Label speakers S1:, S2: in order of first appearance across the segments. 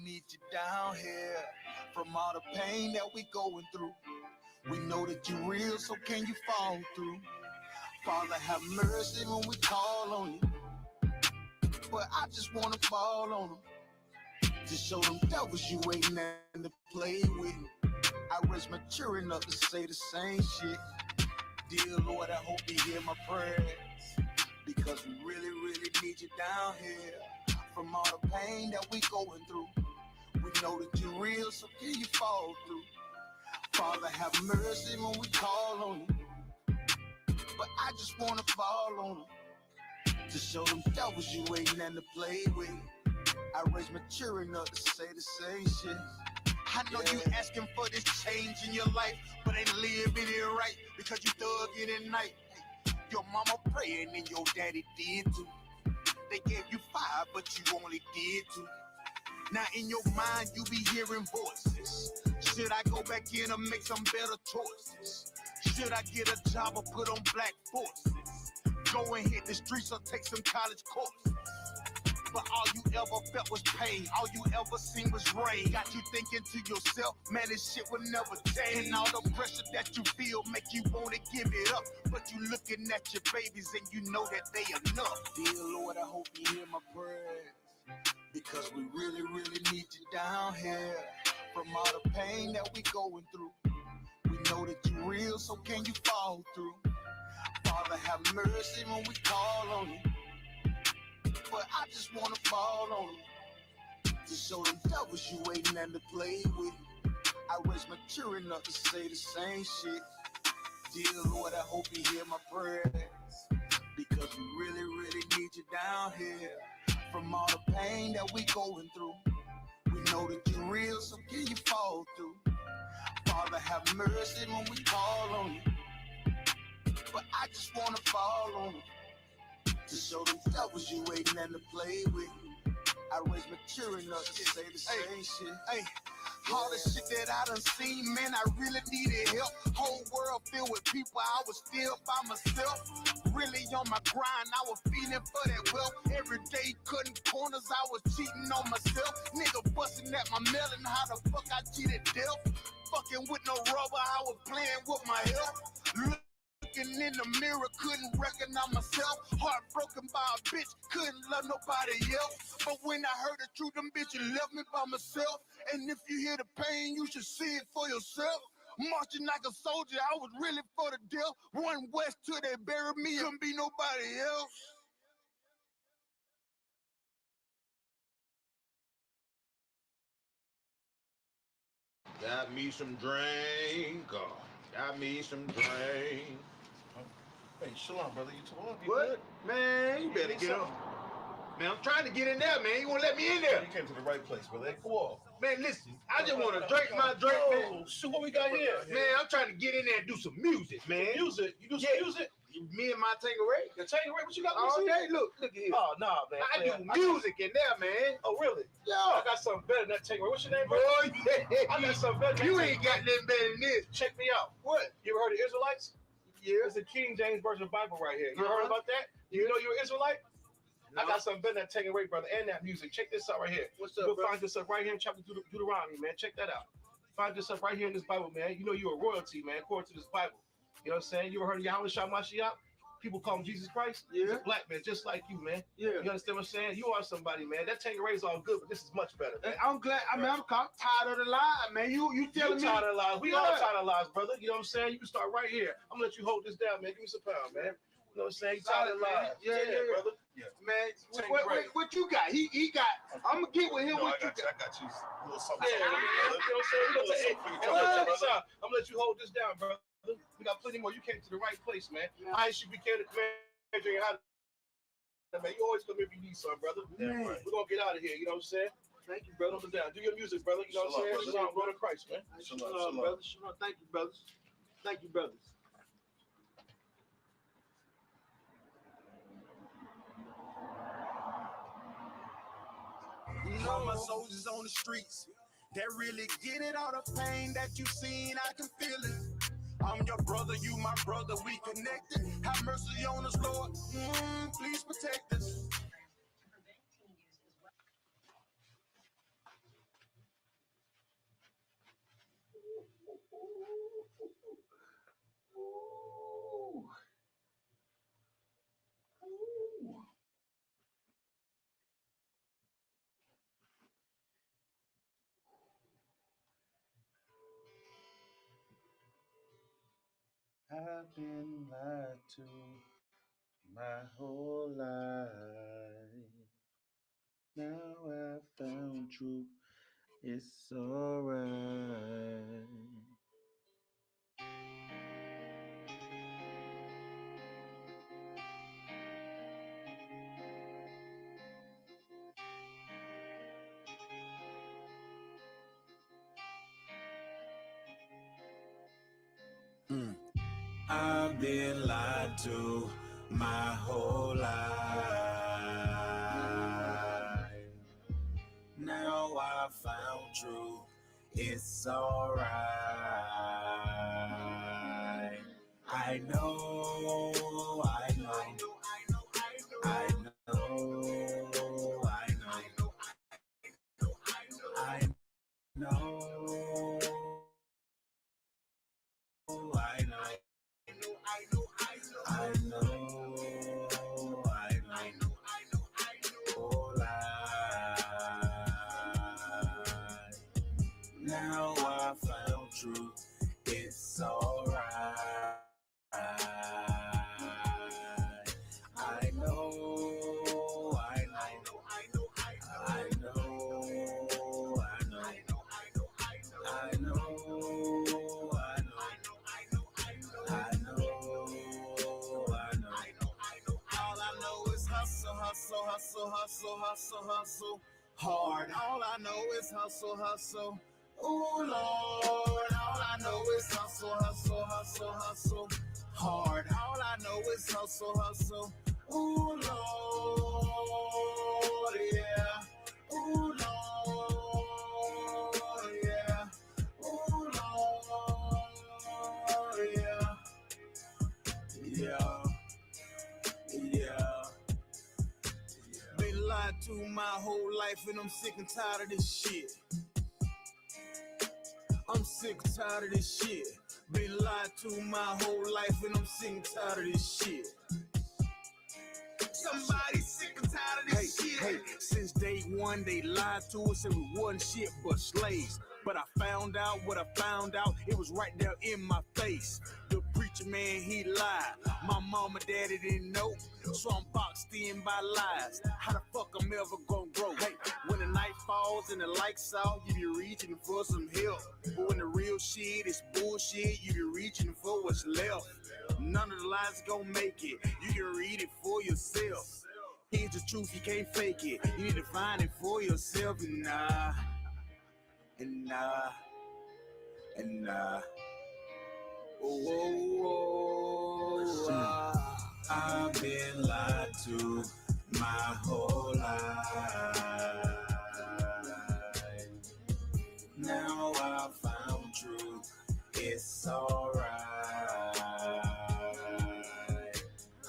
S1: need you down here. From all the pain that we going through, we know that you're real, so can you fall through? Father, have mercy when we call on you. But I just want to fall on them, to show them devils you ain't nothing to play with. I was mature enough to say the same shit. Dear Lord, I hope you hear my prayers, because we really, really need you down here. From all the pain that we going through, we know that you're real, so can you fall through? Father, have mercy when we call on you. But I just want to fall on them, to show them devils you ain't nothing to play with. I was mature enough to say the same shit. I know you asking for this change in your life, but ain't living it right, because you thug it at night. Your mama praying and your daddy did too. They gave you 5, but you only did 2. Now in your mind you be hearing voices. Should I go back in and make some better choices? Should I get a job or put on black forces? Go and hit the streets or take some college courses? But all you ever felt was pain. All you ever seen was rain. Got you thinking to yourself, man, this shit will never change. And all the pressure that you feel make you want to give it up. But you looking at your babies and you know that they enough. Dear Lord, I hope you hear my prayers, because we really, really need you down here. From all the pain that we going through, we know that you're real, so can you fall through? Father, have mercy when we call on you. But I just want to fall on them, to show them devils you ain't nothing to play with. I was mature enough to say the same shit. Dear Lord, I hope you hear my prayers, because we really, really need you down here. From all the pain that we going through, we know that you're real, so can you fall through? Father, have mercy when we call on you. But I just want to fall on them, to show them devils you ain't nothing to play with. I was mature enough to say the same shit. Hey, all the shit that I done seen, man, I really needed help. Whole world filled with people, I was still by myself. Really on my grind, I was feeling for that wealth. Every day cutting corners, I was cheating on myself. Nigga busting at my melon, how the fuck I cheated death? Fucking with no rubber, I was playing with my health. Looking in the mirror, couldn't recognize myself. Heartbroken by a bitch, couldn't love nobody else. But when I heard the truth, them bitches left me by myself. And if you hear the pain, you should see it for yourself. Marching like a soldier, I was really for the death. Run west till they buried me, couldn't be nobody else.
S2: Got me some drink. Got me some drink.
S3: Hey, Shalom, brother. You too long?
S2: What? Man, you better get up. Man, I'm trying to get in there, man. You won't let me in there.
S3: You came to the right place, brother. Hey, go on.
S2: Man, listen, I just want to drink my drink, man.
S3: Shoot, what we got here?
S2: Man, I'm trying to get in there and do some music, man.
S3: Music? You do some music?
S2: Me and my Tangeray.
S3: The Tangeray? What you got?
S2: All day, look here.
S3: Oh, nah, man.
S2: I do music in there, man.
S3: Oh, really?
S2: Yeah.
S3: I got something better than that Tangeray. What's your name, bro?
S2: Oh, yeah.
S3: I got something better than
S2: You
S3: that
S2: ain't got nothing better than this.
S3: Check me out.
S2: What?
S3: You ever heard of Israelites?
S2: Yeah.
S3: It's a King James Version of the Bible right here. You heard about that? You know you're an Israelite? No. I got something better than that Tangeray, brother, and that music. Check this out right here.
S2: What's up,
S3: You'll
S2: bro?
S3: find yourself right here in chapter Deuteronomy, man. Check that out. Find yourself right here in this Bible, man. You know you're a royalty, man, according to this Bible. You know what I'm saying? You ever heard of YAHANNA? People call him Jesus Christ?
S2: Yeah.
S3: He's a black man, just like you, man.
S2: Yeah.
S3: You understand what I'm saying? You are somebody, man. That Tangeray is all good, but this is much better, man.
S2: I'm glad. I mean, I'm tired of the lie, man. You telling me?
S3: Tired of lies. We all tired of lies, brother. You know what I'm saying? You can start right here. I'm gonna let you hold this down, man. Give me some power, man. You know what I'm saying? You tired of lies.
S2: Yeah,
S3: brother. Yeah.
S2: Man, what you got? He got. I'm gonna get with him. What you got?
S3: I got you. A little something. Yeah, you know what I'm saying? I'm gonna let you hold this down, brother. We got plenty more. You came to the right place, man. I.S.U.P.K the commander. Man, you always come if you need something, brother. Yeah, right. We're gonna get out of here. You know what I'm saying? Thank you, brother. Hold it down. Do your music, brother. You know what I'm saying? Shalom, brother Christ, man.
S2: Shalom, brother. Shalom. Thank you, brothers. Thank you, brothers. You know my soldiers on the streets. They really get it, all the pain that you seen, I can feel it. I'm your brother, you my brother, we connected. Have mercy on us, Lord. Please protect us.
S4: I've been lied to my whole life. Now I found truth. It's alright. I've been lied to my whole life. Now I found truth. It's alright. I know, I know, I know, I know, now I found truth. It's alright. I know, I know, I know, I know, I know. All I know is hustle, hustle, hustle, hustle, hustle, hustle. Hard. All I know is hustle, hustle. Ooh, Lord. All I know is hustle, hustle, hustle, hustle. Hard. All I know is hustle, hustle. Ooh, Lord, yeah. Ooh, Lord, yeah. Ooh, Lord, yeah. Yeah. Yeah. Been lied to my whole life and I'm sick and tired of this shit. I'm sick and tired of this shit. Been lied to my whole life and I'm sick and tired of this shit. Somebody sick and tired of this shit. Hey, since day one they lied to us and we wasn't shit but slaves. But I found out what I found out, it was right there in my face. The preacher man, he lied. My mama, daddy didn't know. So I'm boxed in by lies. How the fuck I'm ever gonna grow? Hey, when the night falls and the lights out, you be reaching for some help. But when the real shit is bullshit, you be reaching for what's left. None of the lies gonna make it. You can read it for yourself. Here's the truth, you can't fake it. You need to find it for yourself. And nah, and nah, and nah. Oh, I've been lied to my whole life. Now I found truth. It's alright.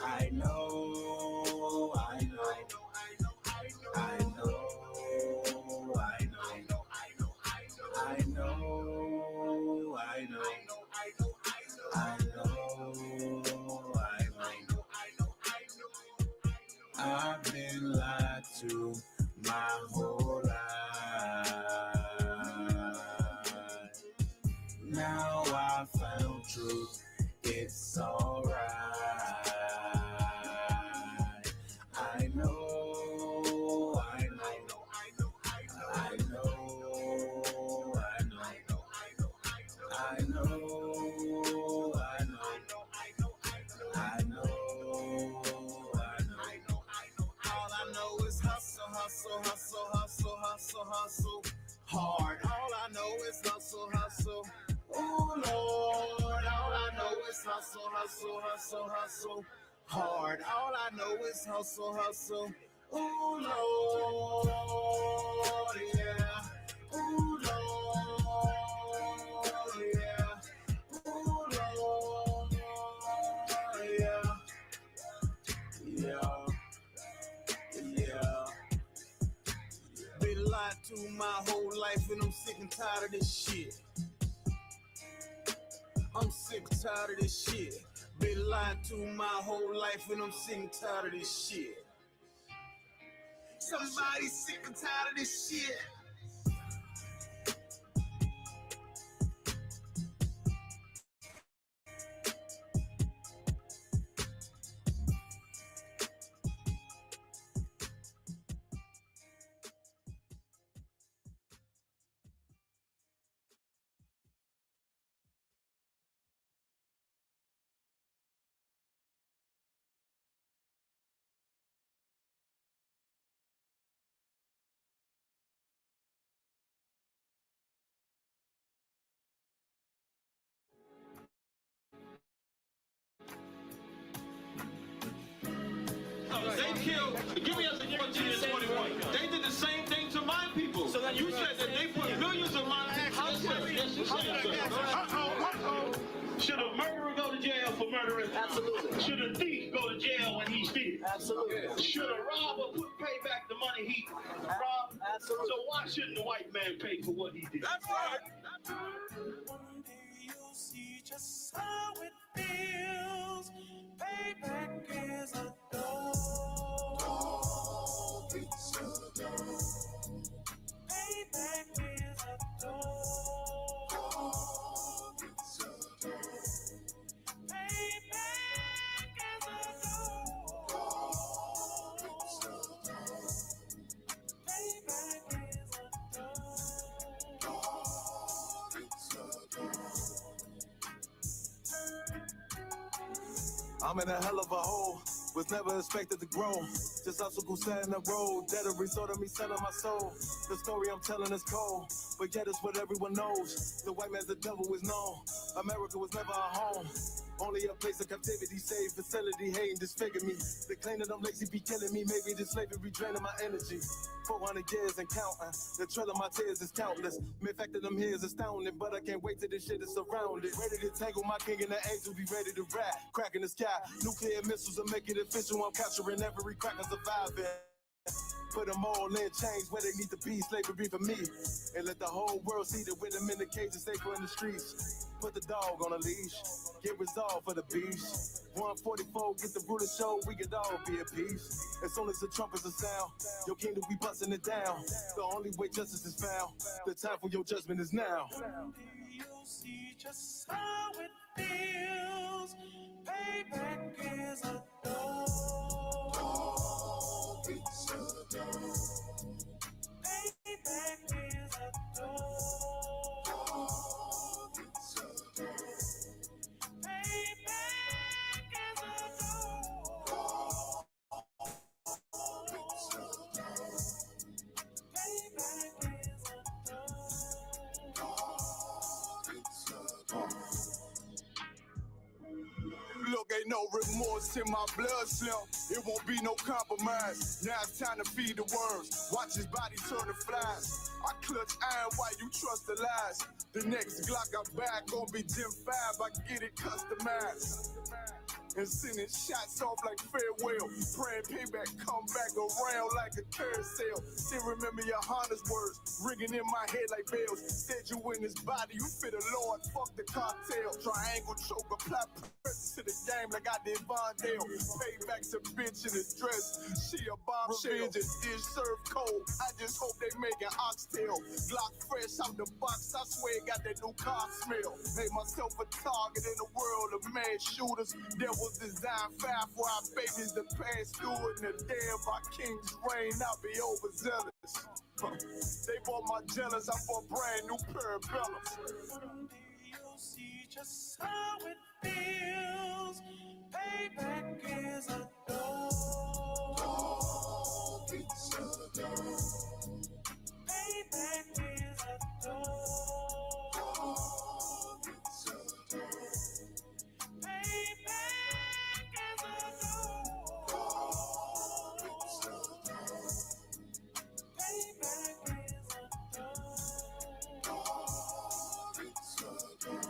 S4: I know, I know, I know, I know, I know, I know. I've been lied to my whole life. Now I found truth. It's alright. I know, I know, I know, I know, I know. All I know is hustle, hustle, hustle, hustle, hustle, hustle. Hard. All I know is hustle, hustle. Ooh, Lord. All I know is hustle, hustle, hustle, hustle. Hard. All I know is hustle, hustle. Ooh, Lord, yeah. Ooh, Lord, yeah. Ooh, Lord, yeah. Yeah. Yeah. Been lied to my whole life and I'm sick and tired of this shit. I'm sick and tired of this shit. Been lied to my whole life and I'm sick and tired of this shit. Somebody sick and tired of this shit.
S5: killed, give me us a 14 and 21. They did the same thing to my people. So then you said that they put millions of my houses. Yes, you said, sir. Should a murderer go to jail for murdering? Absolutely. Should a thief go to jail when he steals? Absolutely. Should a robber pay back the money he robbed? Absolutely. So why shouldn't the white man pay for what he did? That's right.
S6: One day you'll see just how it feels. Payback is a dog. It's a dog. Payback is a dog. It's a dog. Payback is a dog. It's a dog. Payback is a dog. It's a dog.
S7: I'm in a hell of a hole, was never expected to grow. Just hustle go set in the road, that a result of me selling my soul. The story I'm telling is cold, but yet it's what everyone knows. The white man's the devil is known. America was never our home. Only a place of captivity, safe facility, hating, disfigure me. They claim that I'm lazy, be killing me. Maybe this slavery draining my energy. 400 years and counting. The trail of my tears is countless. The fact that I'm here is astounding, but I can't wait till this shit is surrounded. Ready to tangle my king and the angel, be ready to rap. Crack in the sky, nuclear missiles will make it official. I'm capturing every cracker surviving. Put them all in chains where they need to be, slavery for me. And let the whole world see that with them in the cage and safer in the streets. Put the dog on a leash, get resolved for the beast. 144, get the ruler show, we could all be at peace. As soon as the trumpets are sound, your kingdom we busting it down. The only way justice is found, the time for your judgment is now.
S6: One day you'll see just how it feels. Payback is a dog. It's a dog. Payback is a dog. It's a dog. Payback is a dog. It's a dog. Payback is a dog. It's a dog.
S4: Look, ain't no remorse in my blood slim. It won't be no compromise. Now it's time to feed the worms. Watch his body turn to flies. I clutch iron while you trust the lies. The next Glock I buy gon' be Gen 5. I get it customized. And sending shots off like farewell. Praying payback come back around like a carousel. Still remember YAHANNA's words ringing in my head like bells. Said you in his body, you fit a Lord, fuck the cocktail. Triangle choke, apply pressure to the game like I did Vondale. Payback's a bitch in a dress, she a bombshell. Revenge is dish served cold, I just hope they make an oxtail. Glock fresh out the box, I swear it got that new car smell. Made myself a target in a world of mad shooters. There was designed fire for our babies to pass through it. And the day of our king's reign, I'll be overzealous. They bought my jealous, I bought brand new parabellums.
S6: One day you'll see just how it feels. Payback is a dog. It's a dog. Payback is a dog. It's a dog. Payback is a dog. It's a dog. Payback is a dog. It's a dog.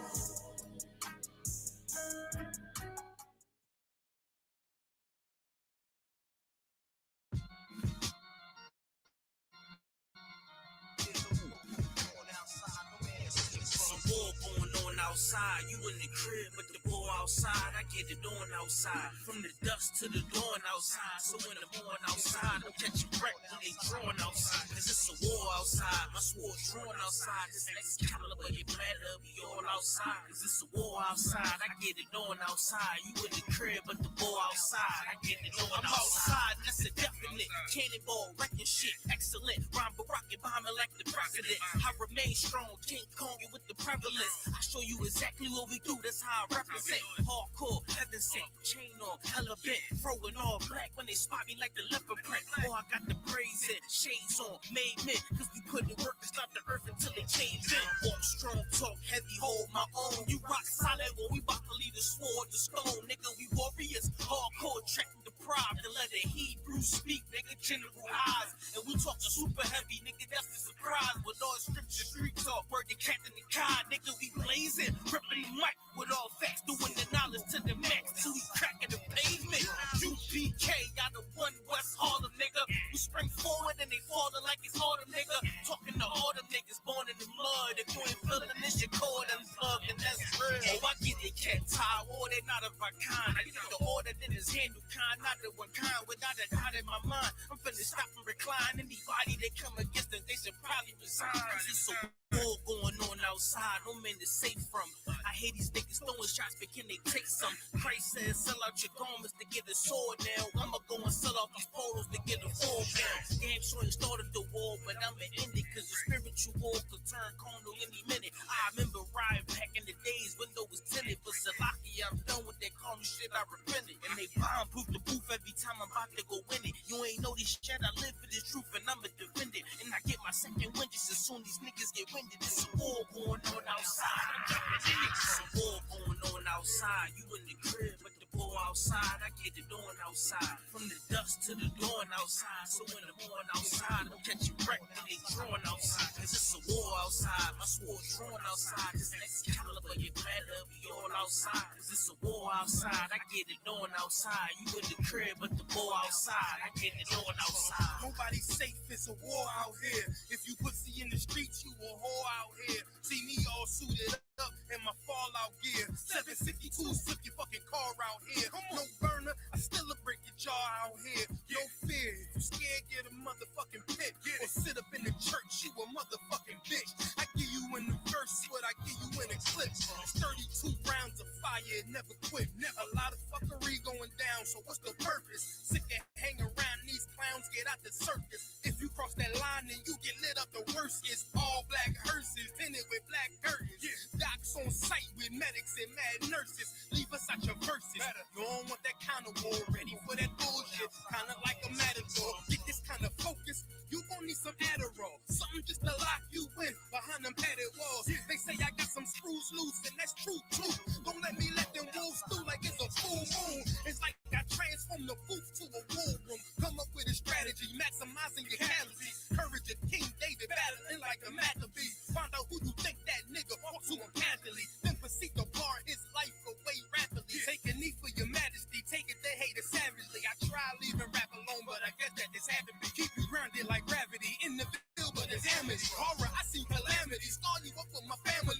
S8: Outside, you in the crib, but the boy outside, I get it on outside. From the dusk to the dawn outside, so in the morning outside, I'm catching wreck when they drawing outside. Cause it's a war outside, my sword drawn outside. This Excalibur, it better be all outside. Cause it's a war outside, I get it on outside. You in the crib, but the boy outside, I get it on outside. That's a definite cannonball, wrecking shit, excellent. Rhyme but rocket bombing like the president. I remain strong, King Kong with the prevalence. I show you exactly what we do, that's how I represent. Hardcore, heaven sent, chain on, hella bent. Throwing all black when they spot me like the leopard print. Oh, I got the braids in, shades on, made men. Cause we put in work to stop the earth until they cave in. Walk strong, talk heavy, hold my own. You rock solid, well we bout to leave the sword, the stone. Nigga, we warriors, hardcore, track the pro. deprived to let the Hebrew speak, nigga, general eyes. And we talking super heavy, nigga, that's the surprise. With all scripture, street talk, word to Captain the Kai, nigga, we blazing, ripping the mic with all facts, doing the knowledge to the max, till we cracking the pavement. U.P.K, out of one West Harlem, nigga. We spring forward and they falling like it's harder, nigga. Talking to all them niggas born in the mud. If you ain't feeling this, you call them plug, and that's real. Oh, I get it, cat tie, or they not of my kind. I get the order that is handled kind, not the one kind. Without a doubt in my mind, I'm finna stop and recline. Anybody that come against us, they should probably resign. It's a war going on outside, no man is safe from. I hate these niggas throwing shots, but can they take some? Christ says, sell out your garments to get a sword now. I'ma go and sell out these polos to get a full pound. Damn sure it started the war, but I'ma end it, cause the spiritual war could turn carnal any minute. I remember riding back in the days, window was tinted, but Salaki, I'm done with that carnal shit, I repented. And they bomb-proof the booth every time I'm about to go in it. You ain't know this shit, I live for this truth, and I'ma defend it. And I get my second wind just as soon these niggas get winded. It's a war going on outside, I'm jumping in it. It's a war going on outside, you in the crib, but the ball outside, I get it on outside. From the dust to the dawn outside, so when the morning outside, I'm catching wreck when they drawing outside. Cause it's a war outside, my sword drawn outside. This Excalibur, you better be all outside. Cause it's a war outside, I get it on outside. You in the crib, but the ball outside, I get it on outside.
S4: Nobody's safe, it's a war out here. If you pussy in the streets, you a whore out here. See me all suited up in my fallout gear. 762 took your fucking car out here. No burner, I still a break your jaw out here. No fear, if you scared, get a motherfucking pit. Or sit up in the church, you a motherfucking bitch. I give you in the verse what I give you in a clip. It's 32 rounds of fire, it never quit. A lot of fuckery going down, so what's the purpose? Sick of hanging around these clowns, get out the circus. If you cross that line, then you get lit up. The worst is all black hearses, tinted with black curtains. Docs on site with medics and mad nurses. Leave us out your verses. You don't want that kind of war, ready for that bullshit. Kinda like a matador. Get this kind of focus, you gon' need some Adderall. Something just to lock you in behind them padded walls. They say I got some screws loose, and that's true too. Don't let me let them wolves through like it's a full moon. It's like I transformed the booth to a war room. Come up with a strategy, maximizing your calories. Courage of King David, battling like the Maccabees. Find out who you think that nigga fought to him casually. Then proceed to bar his life away rapidly. Take a knee for your majesty, take it to hate it savagely. I try leaving rap alone, but I guess that this happened to keep you grounded like gravity. In the field, but it's amity. Horror, I see calamity. Scar you up for my family.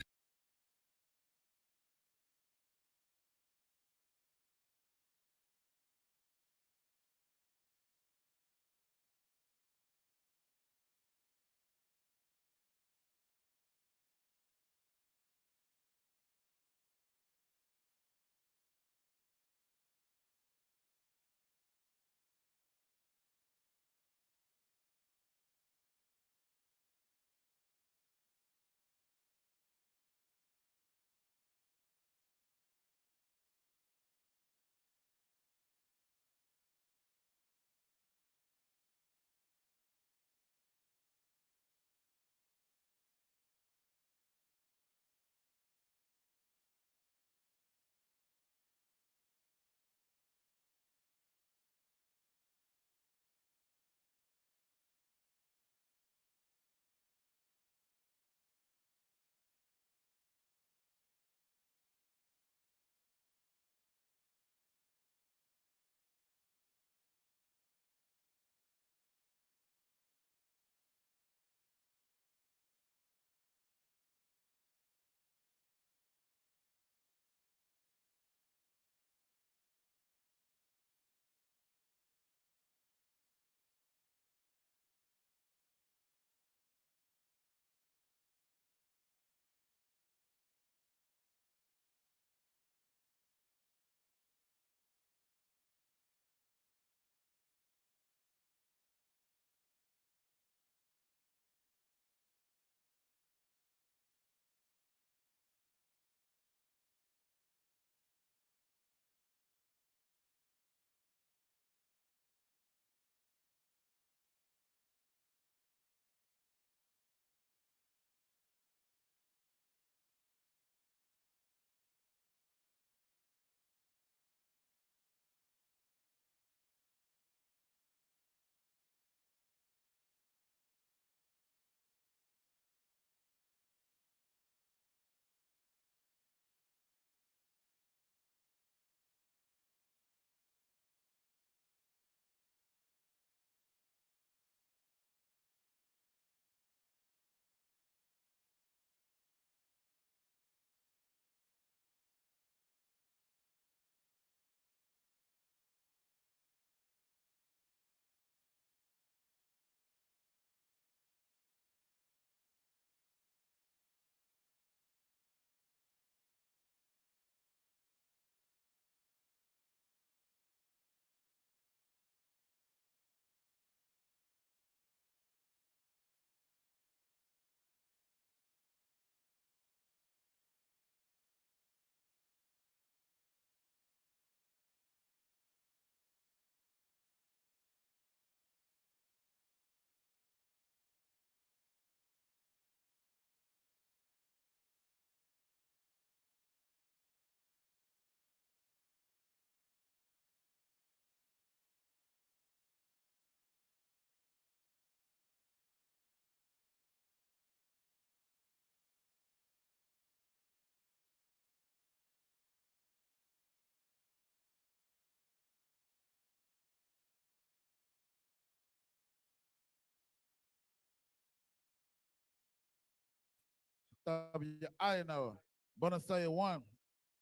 S9: Tabi'ayna, Bonasaya one,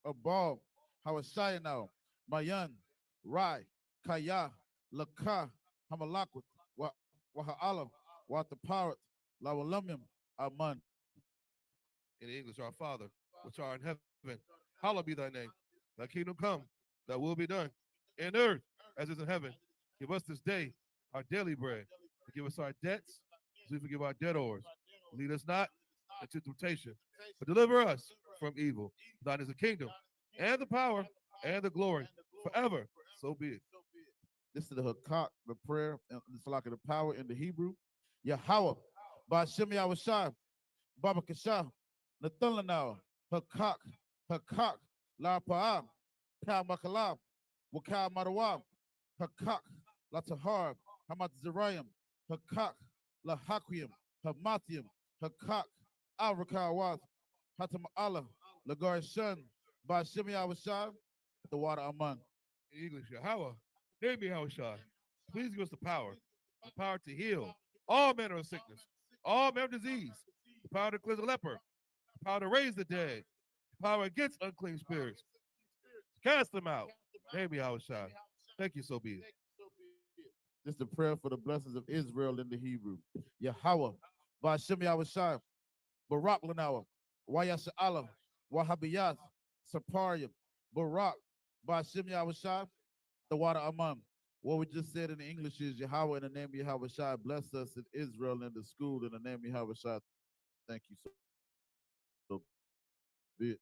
S9: Abab, Hawashayna, Mayan, Rai, Kaya, Laka, Hamalakwat, Waha'ala, Wataparat, Lawalumim, Aman.
S10: In English, our Father, which art in heaven, hallowed be thy name. Thy kingdom come, thy will be done, in earth as is in heaven. Give us this day our daily bread. Forgive us our debts, as we forgive our debtors. Lead us not into temptation, but deliver us from evil. Thine is the kingdom, and the power, and the glory, forever. So be it.
S9: This is the Hakak, the prayer, and it's like the power in the Hebrew. Yahweh, Ba'ashem Yahushua, Baba Kasha, Nathalanel, Hakak, Hakak, La Pa'am, Ka Makalam, Wakal Marawam, Hakak, La Tahar, Hamat Zerayim, Hakak, La Hakwim, Hamathium, Hakak, Arakawaz, Hatam Allah, Lagar Shun, Ba'ashem Yahushua, the water among.
S10: In English, Yahweh, name me Yahushua. Please give us the power to heal all manner of sickness, all manner of disease, the power to cleanse the leper, the power to raise the dead, the power against unclean spirits, cast them out. Name me Yahushua. Thank you, so be it.
S9: This is the prayer for the blessings of Israel in the Hebrew. Yahweh, Ba'ashem Yahushua, Barak Lanawa, Wayasha Allah, Wahabiyath, Saparium, Barak, Ba'ashem Yahushua, the water among. What we just said in the English is Yahweh in the name of Yahweh Shai, bless us in Israel in the school in the name of Yahweh Shai. Thank you so be it.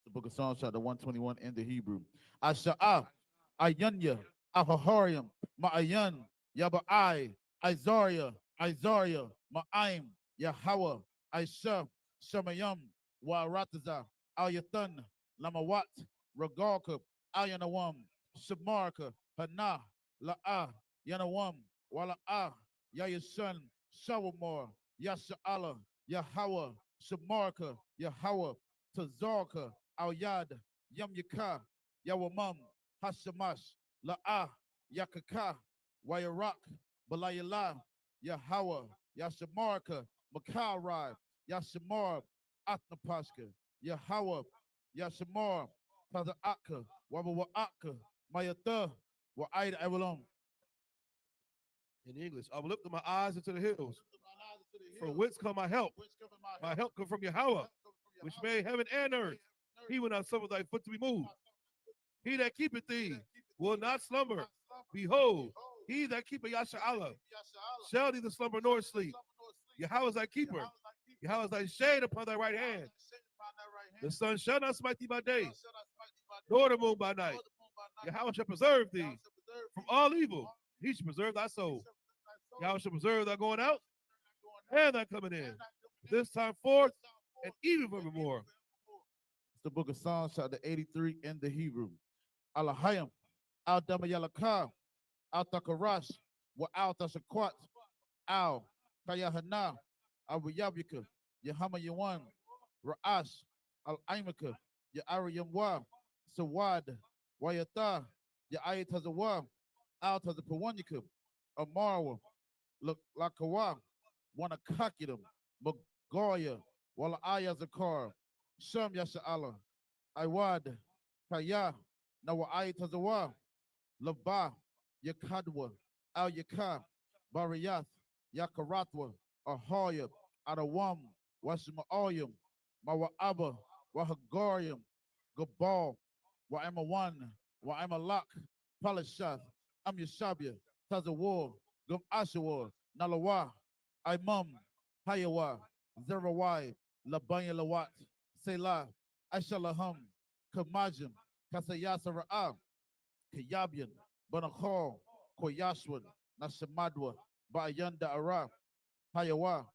S9: The book of Psalms, chapter 121 in the Hebrew. Asha'ah, Ayanya, Ahahariam, Ma'ayan, Yaba'ai, Isaiah, Isaiah, Ma'aim, Yahweh, Aisha, Shemayam, Wa'arataza, Ayathan, Lamawat, Ragalka, Ayanawam, Shamarka, Hana, La'ah, Yanawam, Wala'ah, Yayashan, Shawamor, Yasha'ala, Yahweh, Shamarka, Yahweh, Tazarka, Al Yad, Yam Yaka, Yawamam, Hashamash, La'ah, Yakaka, Wayarak, Balayala, Yahweh, Yashamarka, Makarai, Yashamar, Atnapashka, Yahweh, Yashamar, Taza'aka, Wabawa'aka, Mayata, Wa'aida Avalon.
S10: In English, I will lift up my eyes into the hills. From whence come my help? My help come from Yahweh, which made heaven and earth. He will not suffer thy foot to be moved. He that keepeth thee will not slumber. Behold, he that keepeth Yasha'Allah shall neither slumber nor sleep. Yahweh is thy keeper. Yahweh is thy shade upon thy right hand. The sun shall not smite thee by day, nor the moon by night. Yahweh shall preserve thee from all evil. He shall preserve thy soul. Yahweh shall preserve thy going out and thy coming in, this time forth and even forevermore.
S9: It's the book of Psalms, chapter 83 in the Hebrew. Alahayim, Al Damayalaka, Al Takarash, Wa Al Tashakwat, Al Kayahana, Al Yabika, Yahama Yawan, Ra'ash, Al Aimaka, Ya'ara Yamwa, Sawad, Wayata, Ya'ayat Tazawa, Al Tazapawanyaka, Amarwa, Lakawa, Wanakakidam, Magoya, Wala Ayazakar, Sham Yasha'Allah, Iwad, Kaya, Nawa Tazawa, Laba, Yakadwa, Al Yaka, Bariyath, Yakaratwa, Ahoyab, Adawam, Washima Mawa'aba, Wahagarium, Gabal, Wa'emawan, Wa'emalak, Palashath, Amyashabia, Tazawar, Gum Ashawar, Nalawa, Imam, Hayawa, Zerawai, Labanya Lawat, Selah, Ashalaham, Kamajim, Kasayasara'a, Kayabian, Banakor, Koyashwan, Nashamadwa, Bayanda Ara, Hayawa,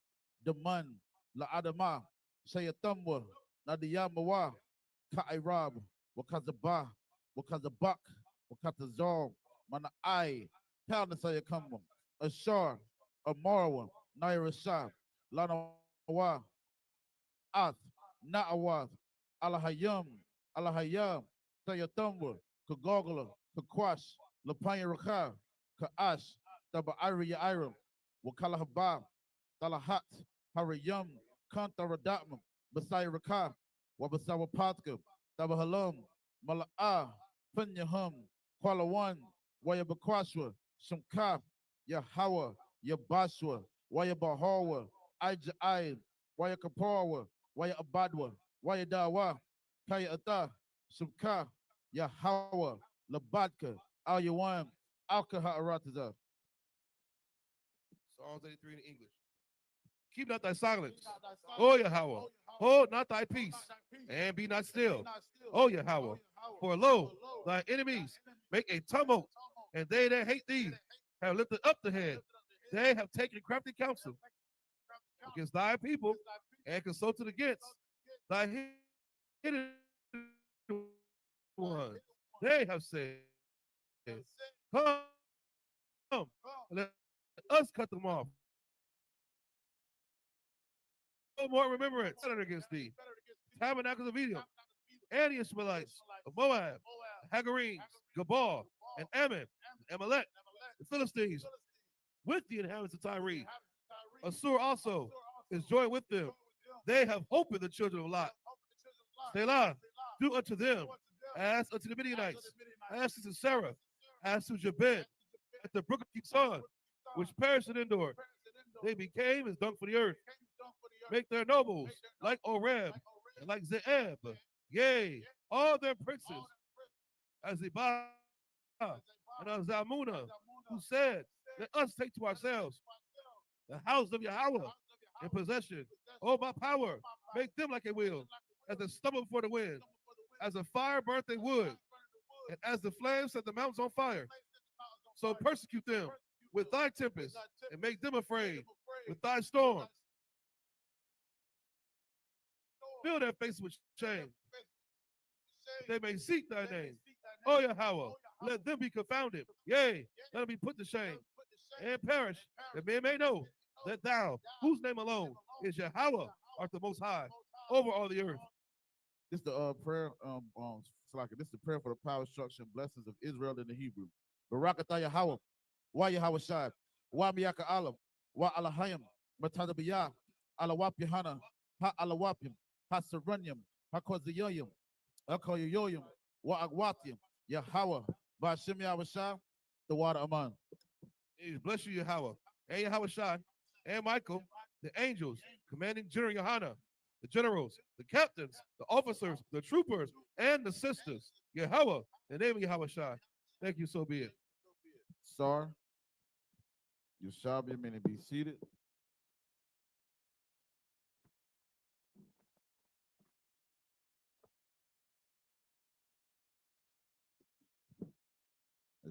S9: Daman, La Adama, Shayatamwa, Nadiyamawa, Kairab, Wakazaba, Wakazabak, Wakatazor, Mana'ai, Kalnasayakamba, Ashar, Amarwa, Nairashah, Lanawa, Ath, Na'awath, Alahayam, Alahayam, Sayatamba, Kagogla, Kakwash, Lapanya Raka, Kaash, Taba Iri Iram, Wakalahaba, Talahat, Harayam, Kantaradatman, Basai Raka, Wabasawa Patka, Tabahalam, Mala'a, Punyahum, Kualawan, Wayabakwashwa, Shamka, Yahawa, Yabashwa, Wayabahawa, Ijai, Wayakapawa, Wayabadwa, Wayadawa, Kaya Ata, Shamka, Yahawa, Labadka, Al-Yawan, Alkaha Arataza.
S10: Psalms 83 in English. Keep not thy silence, O Yahweh. Hold not thy peace, and be not still, O Yahweh. For lo, thy enemies make a tumult, and they that hate thee have lifted up the head. They have taken crafty counsel against thy people, and consulted against thy hidden ones. They have said, come, let us cut them off. No more remembrance against thee. Tabernacles of Edom, and the Ishmaelites of Moab, Hagarenes, Gabal, and Ammon, and Amalek, the Philistines, with the inhabitants of Tyre. Assur also is joined with them. They have hope in the children of Lot. Selah, do unto them as unto the Midianites, as to Sarah, as to Jabin, at the brook of Kison, which perished in Endor. They became as dung for the earth. Make their nobles like Oreb and like Zeeb, yea, all their princes, as Zebah and of Zalmunna, who said, let us take to ourselves the house of Yahweh in possession. Oh, my power, make them like a wheel, as a stubble before the wind, as a fire burnt they wood, and as the flames set the mountains on fire. So persecute them with thy tempest, and make them afraid with thy storm. Fill their faces with shame. They may seek thy name. O Yahweh, let them be confounded. Yea, let them be put to shame and perish, that men may know that thou, whose name alone is Yahweh, art the most high over all the earth.
S9: This is the prayer, Salaka. This is the prayer for the power, structure, and blessings of Israel in the Hebrew. Barakatah Yahweh, Wa Yahweh Shai, Wa Miyaka Alam, Wa Alahayim, Matadabiyah, Alawap Yohana, Ha Alawapim, Ha Seranyim, Ha Kozayoyim, Ha Koyoyoyim, Wa Agwatim, Yahweh, Bashim Yahweh Shai, the water Aman.
S10: Bless you, Yahweh, and Yahweh Shai, and Michael, the angels, commanding General YAHANNA, the generals, the captains, the officers, the troopers, and the sisters. Yahweh, in the name of Yahweh Shai. Thank you, so be it.
S9: Sir, you shall be meaning be seated.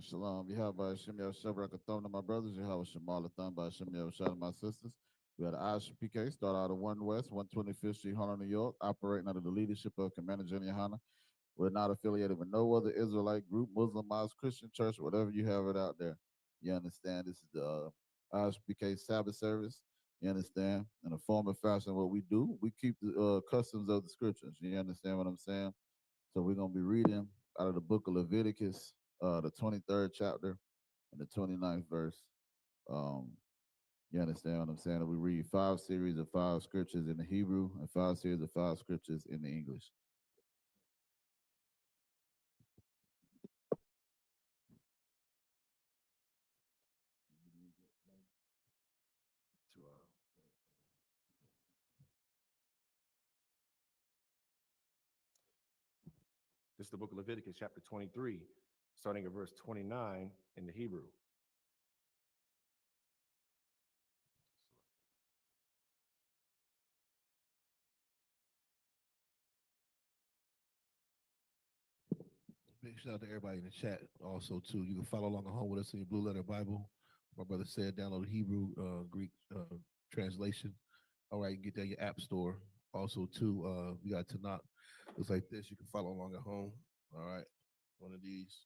S9: Shalom. Yahweh by Hashem Yahweh Rakathon to my brothers. Yahweh Shemalathon by Hashem Yahweh my sisters. We had the I.S.U.P.K. start out of 1 West, 125th Street, Harlem, New York, operating under the leadership of Commander General YAHANNA. We're not affiliated with no other Israelite group, Muslim, Mosque, Christian church, whatever you have it out there. You understand? This is the I.S.U.P.K. Sabbath service. You understand? In a form and fashion, what we do, we keep the customs of the scriptures. You understand what I'm saying? So we're going to be reading out of the book of Leviticus, the 23rd chapter and the 29th verse. You understand what I'm saying? We read 5 series of 5 scriptures in the Hebrew and 5 series of 5 scriptures in the English.
S11: This is the book of Leviticus, chapter 23, starting at verse 29 in the Hebrew.
S10: Big shout out to everybody in the chat. Also, too, you can follow along at home with us in your Blue Letter Bible. My brother said download the Hebrew, Greek translation. All right, you can get that in your app store. Also, too, we got Tanakh. Looks like this. You can follow along at home. All right, one of these.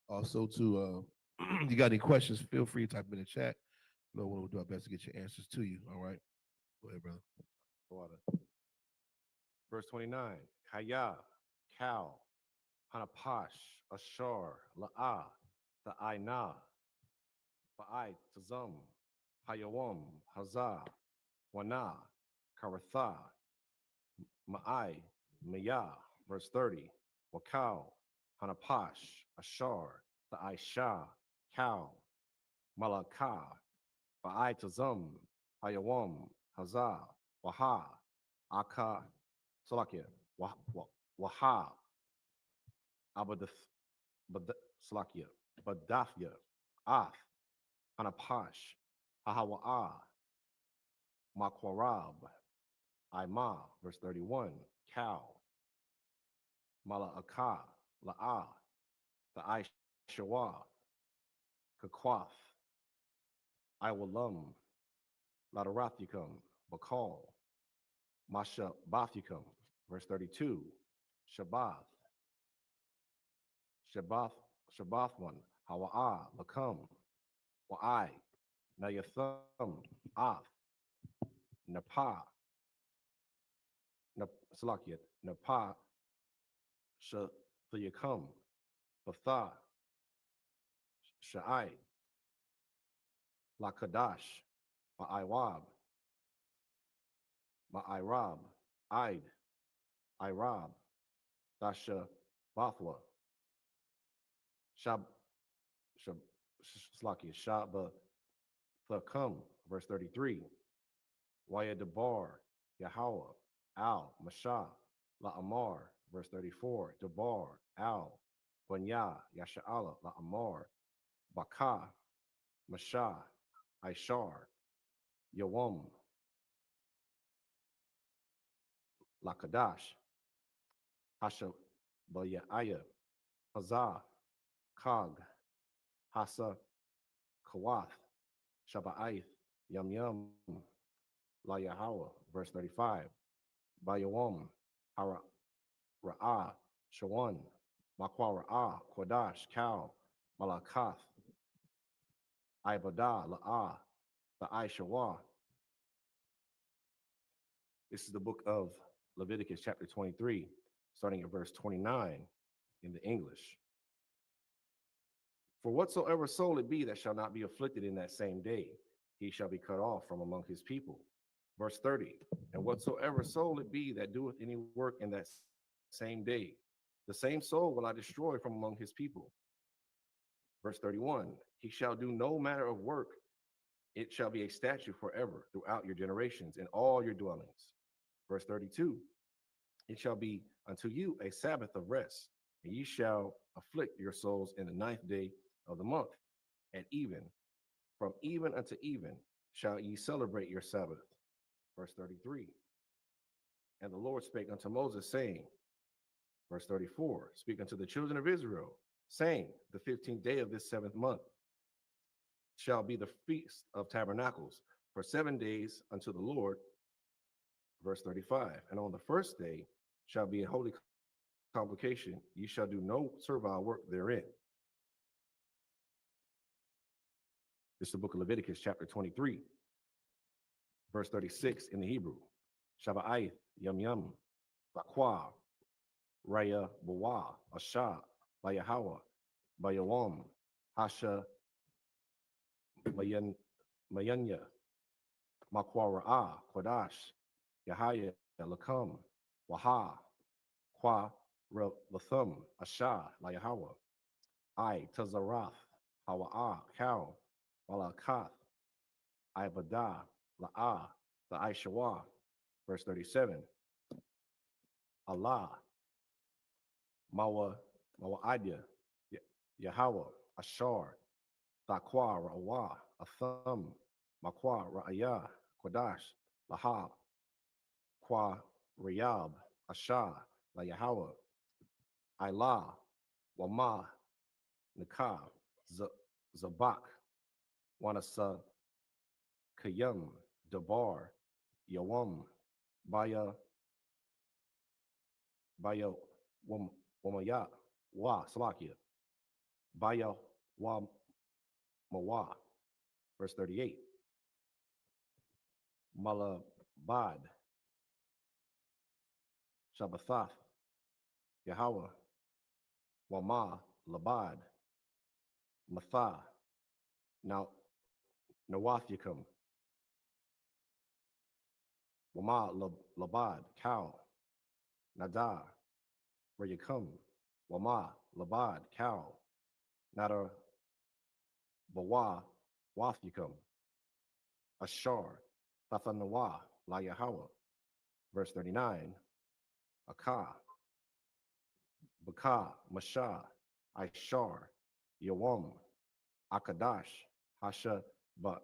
S10: Also, too, you got any questions, feel free to type them in the chat. No one will do our best to get your answers to you. All right, go ahead, brother.
S11: Verse 29, Kaya, cow, Hanapash, Ashar, La'ah, the Aina, Ba'ai, Tazam, Hayawam, Hazah, Wana, Karatha, Ma'ai, Maya, verse 30, Wakau, Hanapash, Ashar, the Aisha, Cow, Malaka, Ba'ai Tazum, Hayawam, Hazah, Waha, Aka, Salakia, Waha, Abadath, Salakia, Badafya, Ath, Hanapash, Hahawa'a, Makwarab, Ima, verse 31, Cow, Mala'aka, La'a, the Aishawa, Kakwath, Iwalam, Ladarathicum, Bakal, Masha Bathicum, verse 32, Shabbath, Shabbathwan, Hawa'a, Lakam, Wa'ai, Nayathum, Ath, Napa, Salakiat, Napa, Shathayakam, Batha, Sha'ai, La Qadash, Ma'aiwab, Ma'airab, Id, Irab, Dasha Bathwa, Shab, Slakia, Shaba, Thakam, verse 33, Waya Debar, Yahweh, Al, Masha, La Amar, verse 34, Debar, Al, Banya, Yasha'ala, La Amar, Baka, Masha, Aishar, Yawam, La Qadash, Hasha, Bayaya, Hazah, Kag, Hasa, Kawath, Shaba'ath, Yum Yum, La Yahweh, verse 35, Bayawam, Hara, Ra'ah, Shawan, Makwa Ra'ah, Qadash, Cow, Malakath, Ibadah, La'ah, the Aishawa. This is the book of Leviticus, chapter 23, starting at verse 29 in the English. For whatsoever soul it be that shall not be afflicted in that same day, he shall be cut off from among his people. Verse 30, and whatsoever soul it be that doeth any work in that same day, the same soul will I destroy from among his people. Verse 31, he shall do no manner of work. It shall be a statute forever throughout your generations in all your dwellings. Verse 32, it shall be unto you a Sabbath of rest, and ye shall afflict your souls in the 9th day of the month. At even, from even unto even, shall ye celebrate your Sabbath. Verse 33, and the Lord spake unto Moses, saying, verse 34, speak unto the children of Israel, saying, the 15th day of this 7th month shall be the feast of tabernacles for 7 days unto the Lord. Verse 35, and on the first day shall be a holy convocation. Ye shall do no servile work therein. This is the book of Leviticus, chapter 23, verse 36 in the Hebrew. Shaba'ath, Yum Yum, Bakwa, Raya, Bawa, Asha, Bayahawa, Bayawam, Hasha, Mayanya, Makwa Ra'ah, Qadash, Yahaya, Lakam, Waha, Kwa, Lathum, Asha, Layahawa, I, Tazarath, Hawa'ah, Cow, Malakath, Ibadah, La'ah, the Aishawa. Verse 37, Allah, Mawa'adya, Yahweh, Ashar, Thaqwa, Ra'awah, Atham, Makwa, Ra'ayah, Qadash, Lahab, Kwa, Riyab, Asha, La Yahweh, Ilah, Wama, Nikah, Zabak, Wanasa, Kayam, Dabar, Yawam, Baya, Wamaya, Wa, Salakia, Baya, Wa, Mawa. Verse 38, Malabad, Shabbathath, Yahweh, Wama, Labad, Matha, now Nawathikum, Wama Labad, cow. Nada, where you come. Wama Labad, cow. Nada Bawa, wath you come. Ashar, Tathanawa, La Yahweh. Verse 39, Akah, Baka, Masha, Ishar, Yawam, Akadash, Hasha, but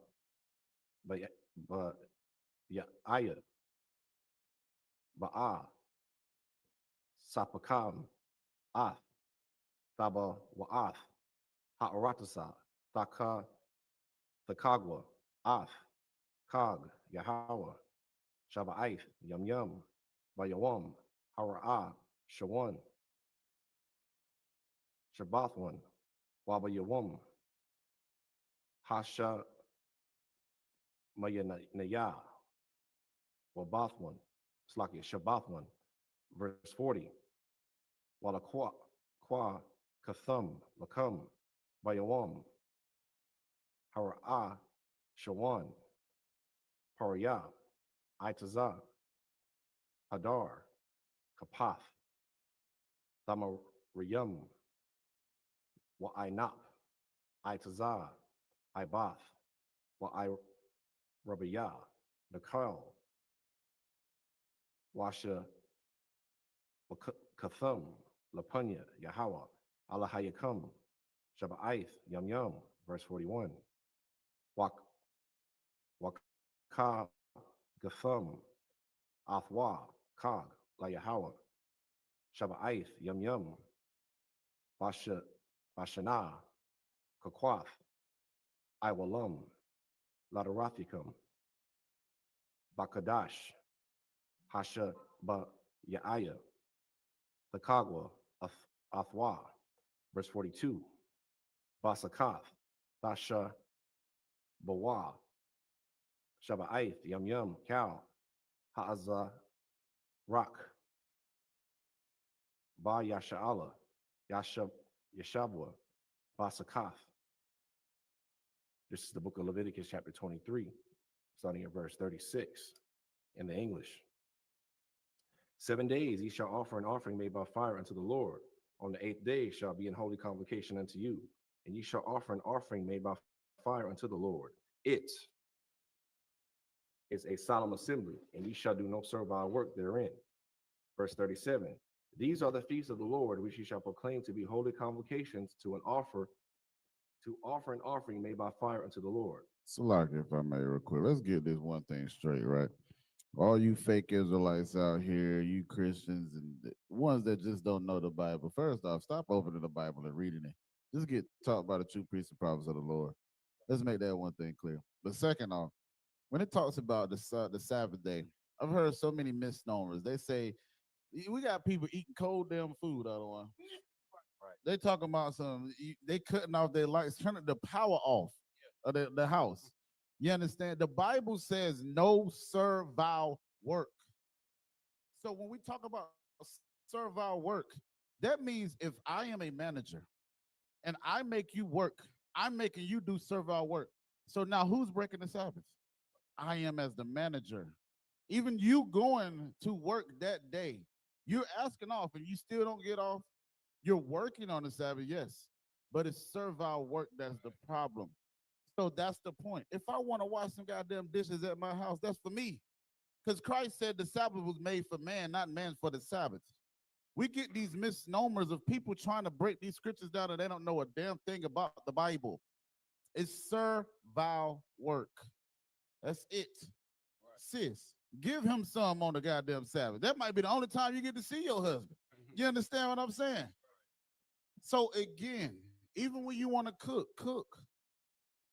S11: Ya'aya, Ba'a, Sapakam, Ath, Thaba Wa'ath, Ha'aratasa, Thaka, Thakagwa, Ath, Kag, Yahweh, Shaba'ath, Yum Yum, Bayawam, Hara'ah, Shawan, Shabbathwan, Wabayawam, Hasha Mayanaya, Wabathwan, Slaki Shabbathwan, verse 40, Walakwa, Kwa, Kathum, Lakam, Bayawam, Hara'ah, Shawan, Pariyah, Itazah, Hadar, Kapath, Thamariyam, Wa'inap, Itazah, Ibath, Wa'irabiyah, Nakal, Washa, Kathum, Lapunya, Yahweh, Allahayakam, Shaba'ath, Yum Yum, verse 41. Waka, Gathum, Athwa, Kag, La Yahweh, Shaba'ath, Yum Yum, Bashana, Kakwath, Iwalam, Ladarathicum, Bakadash, Hasha Ba Yaaya, the Kagwa, Athwa, verse 42, Basakath, Thasha Bawa, Shaba'ath, Yum Yum, Cow, Ha'azah, Rak, Ba Yasha'ala, Yashabwa, Basakath. This is the book of Leviticus, chapter 23, starting at verse 36 in the English. 7 days ye shall offer an offering made by fire unto the Lord. On the 8th day shall be an holy convocation unto you, and ye shall offer an offering made by fire unto the Lord. It is a solemn assembly, and ye shall do no servile work therein. Verse 37, these are the feasts of the Lord, which ye shall proclaim to be holy convocations to offer an offering made by fire unto the Lord.
S9: So, like, if I may, real quick, let's get this one thing straight, right? All you fake Israelites out here, you Christians, and the ones that just don't know the Bible. First off, stop opening the Bible and reading it. Just get taught by the true priests and prophets of the Lord. Let's make that one thing clear. But second off, when it talks about the Sabbath day, I've heard so many misnomers. They say we got people eating cold damn food out of one. Right. They talking about they cutting off their lights, turning the power off of the house. You understand? The Bible says no servile work. So when we talk about servile work, that means if I am a manager and I make you work, I'm making you do servile work. So now who's breaking the Sabbath? I am as the manager. Even you going to work that day, you're asking off and you still don't get off. You're working on the Sabbath, yes, but it's servile work that's the problem. So that's the point. If I want to wash some goddamn dishes at my house, that's for me. Because Christ said the Sabbath was made for man, not man for the Sabbath. We get these misnomers of people trying to break these scriptures down and they don't know a damn thing about the Bible. It's servile work. That's it. Right. Sis, give him some on the goddamn Sabbath. That might be the only time you get to see your husband. You understand what I'm saying? So again, even when you want to cook.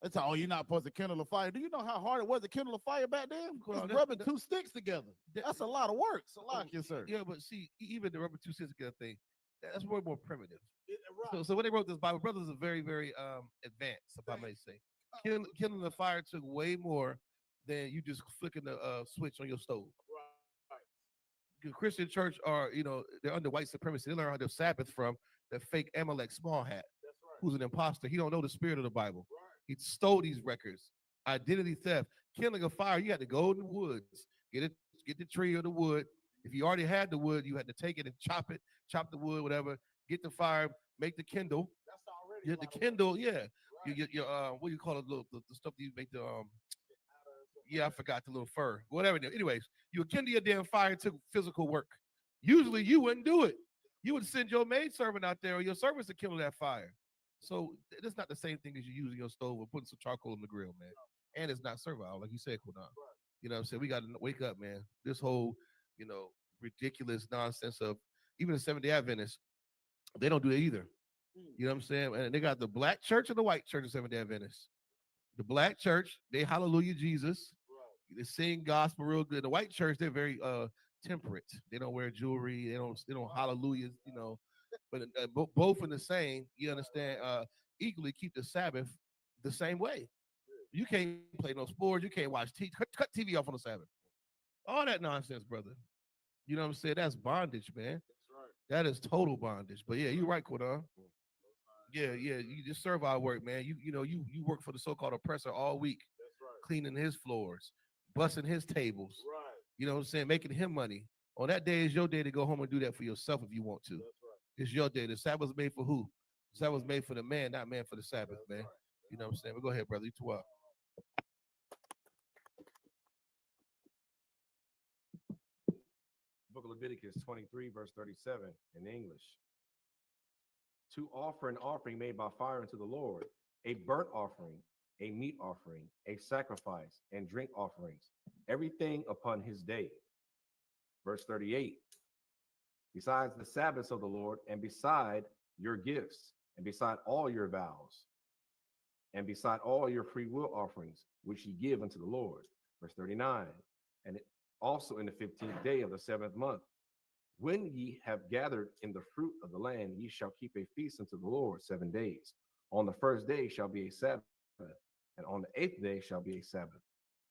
S9: That's how, you're not supposed to kindle a fire. Do you know how hard it was to kindle a fire back then? Well, rubbing two sticks together. That's a lot of work. So yes, sir.
S10: Yeah, but see, even the rubbing two sticks together thing, that's way more primitive. So when they wrote this Bible, brothers are very, very advanced, if I may say. Kindling the fire took way more than you just flicking the switch on your stove. Right. The Christian church are, they're under white supremacy. They learn how to Sabbath from the fake Amalek small hat, who's an imposter. He don't know the spirit of the Bible. Right. He stole these records. Identity theft. Kindling a fire, you had to go in the woods, get a get the tree or the wood. If you already had the wood, you had to take it and chop the wood, whatever. Get the fire, make the kindle.
S9: That's already
S10: The kindle, yeah. Your what do you call it? The stuff that you make the yeah, I forgot the little fur. Whatever. Anyways, you would kindle your damn fire to physical work. Usually you wouldn't do it. You would send your maid servant out there or your servants to kindle that fire. So it's not the same thing as you using your stove or putting some charcoal in the grill, man. And it's not servile, like you said, Quadan. You know what I'm saying? We got to wake up, man. This whole, ridiculous nonsense of even the Seventh-day Adventists, they don't do it either. You know what I'm saying? And they got the black church and the white church of Seventh-day Adventists. The black church, they hallelujah Jesus. They sing gospel real good. The white church, they're very temperate. They don't wear jewelry. They don't hallelujah, But both in the same, you understand, equally keep the Sabbath the same way. You can't play no sports. You can't watch TV. Cut TV off on the Sabbath. All that nonsense, brother. You know what I'm saying? That's bondage, man. That's right. That is total bondage. But yeah, you're right, Quadan. Yeah, you just serve our work, man. You work for the so-called oppressor all week. That's right. Cleaning his floors, busting his tables. Right. You know what I'm saying? Making him money. On that day is your day to go home and do that for yourself if you want to. That's right. It's your day. The Sabbath was made for who? The Sabbath was made for the man, not man for the Sabbath, man. Right. You know what I'm saying? But go ahead, brother. You too up.
S11: Book of Leviticus 23, verse 37 in English. To offer an offering made by fire unto the Lord, a burnt offering, a meat offering, a sacrifice, and drink offerings, everything upon his day. Verse 38. Besides the Sabbaths of the Lord, and beside your gifts, and beside all your vows, and beside all your free will offerings, which ye give unto the Lord. Verse 39. And also in the 15th day of the 7th month, when ye have gathered in the fruit of the land, ye shall keep a feast unto the Lord 7 days. On the first day shall be a Sabbath, and on the 8th day shall be a Sabbath.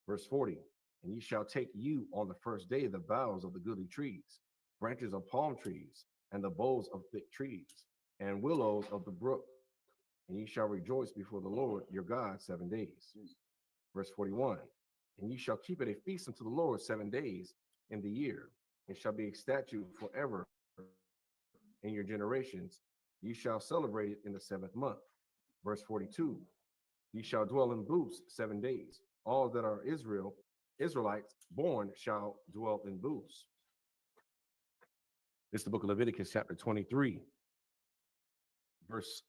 S11: Verse 40. And ye shall take you on the first day the boughs of the goodly trees, branches of palm trees, and the boughs of thick trees, and willows of the brook, and ye shall rejoice before the Lord your God 7 days. Verse 41. And ye shall keep it a feast unto the Lord 7 days in the year. It shall be a statute forever in your generations. Ye shall celebrate it in the 7th month. Verse 42. Ye shall dwell in booths 7 days. All that are Israelites born shall dwell in booths. This is the book of Leviticus, chapter 23, verse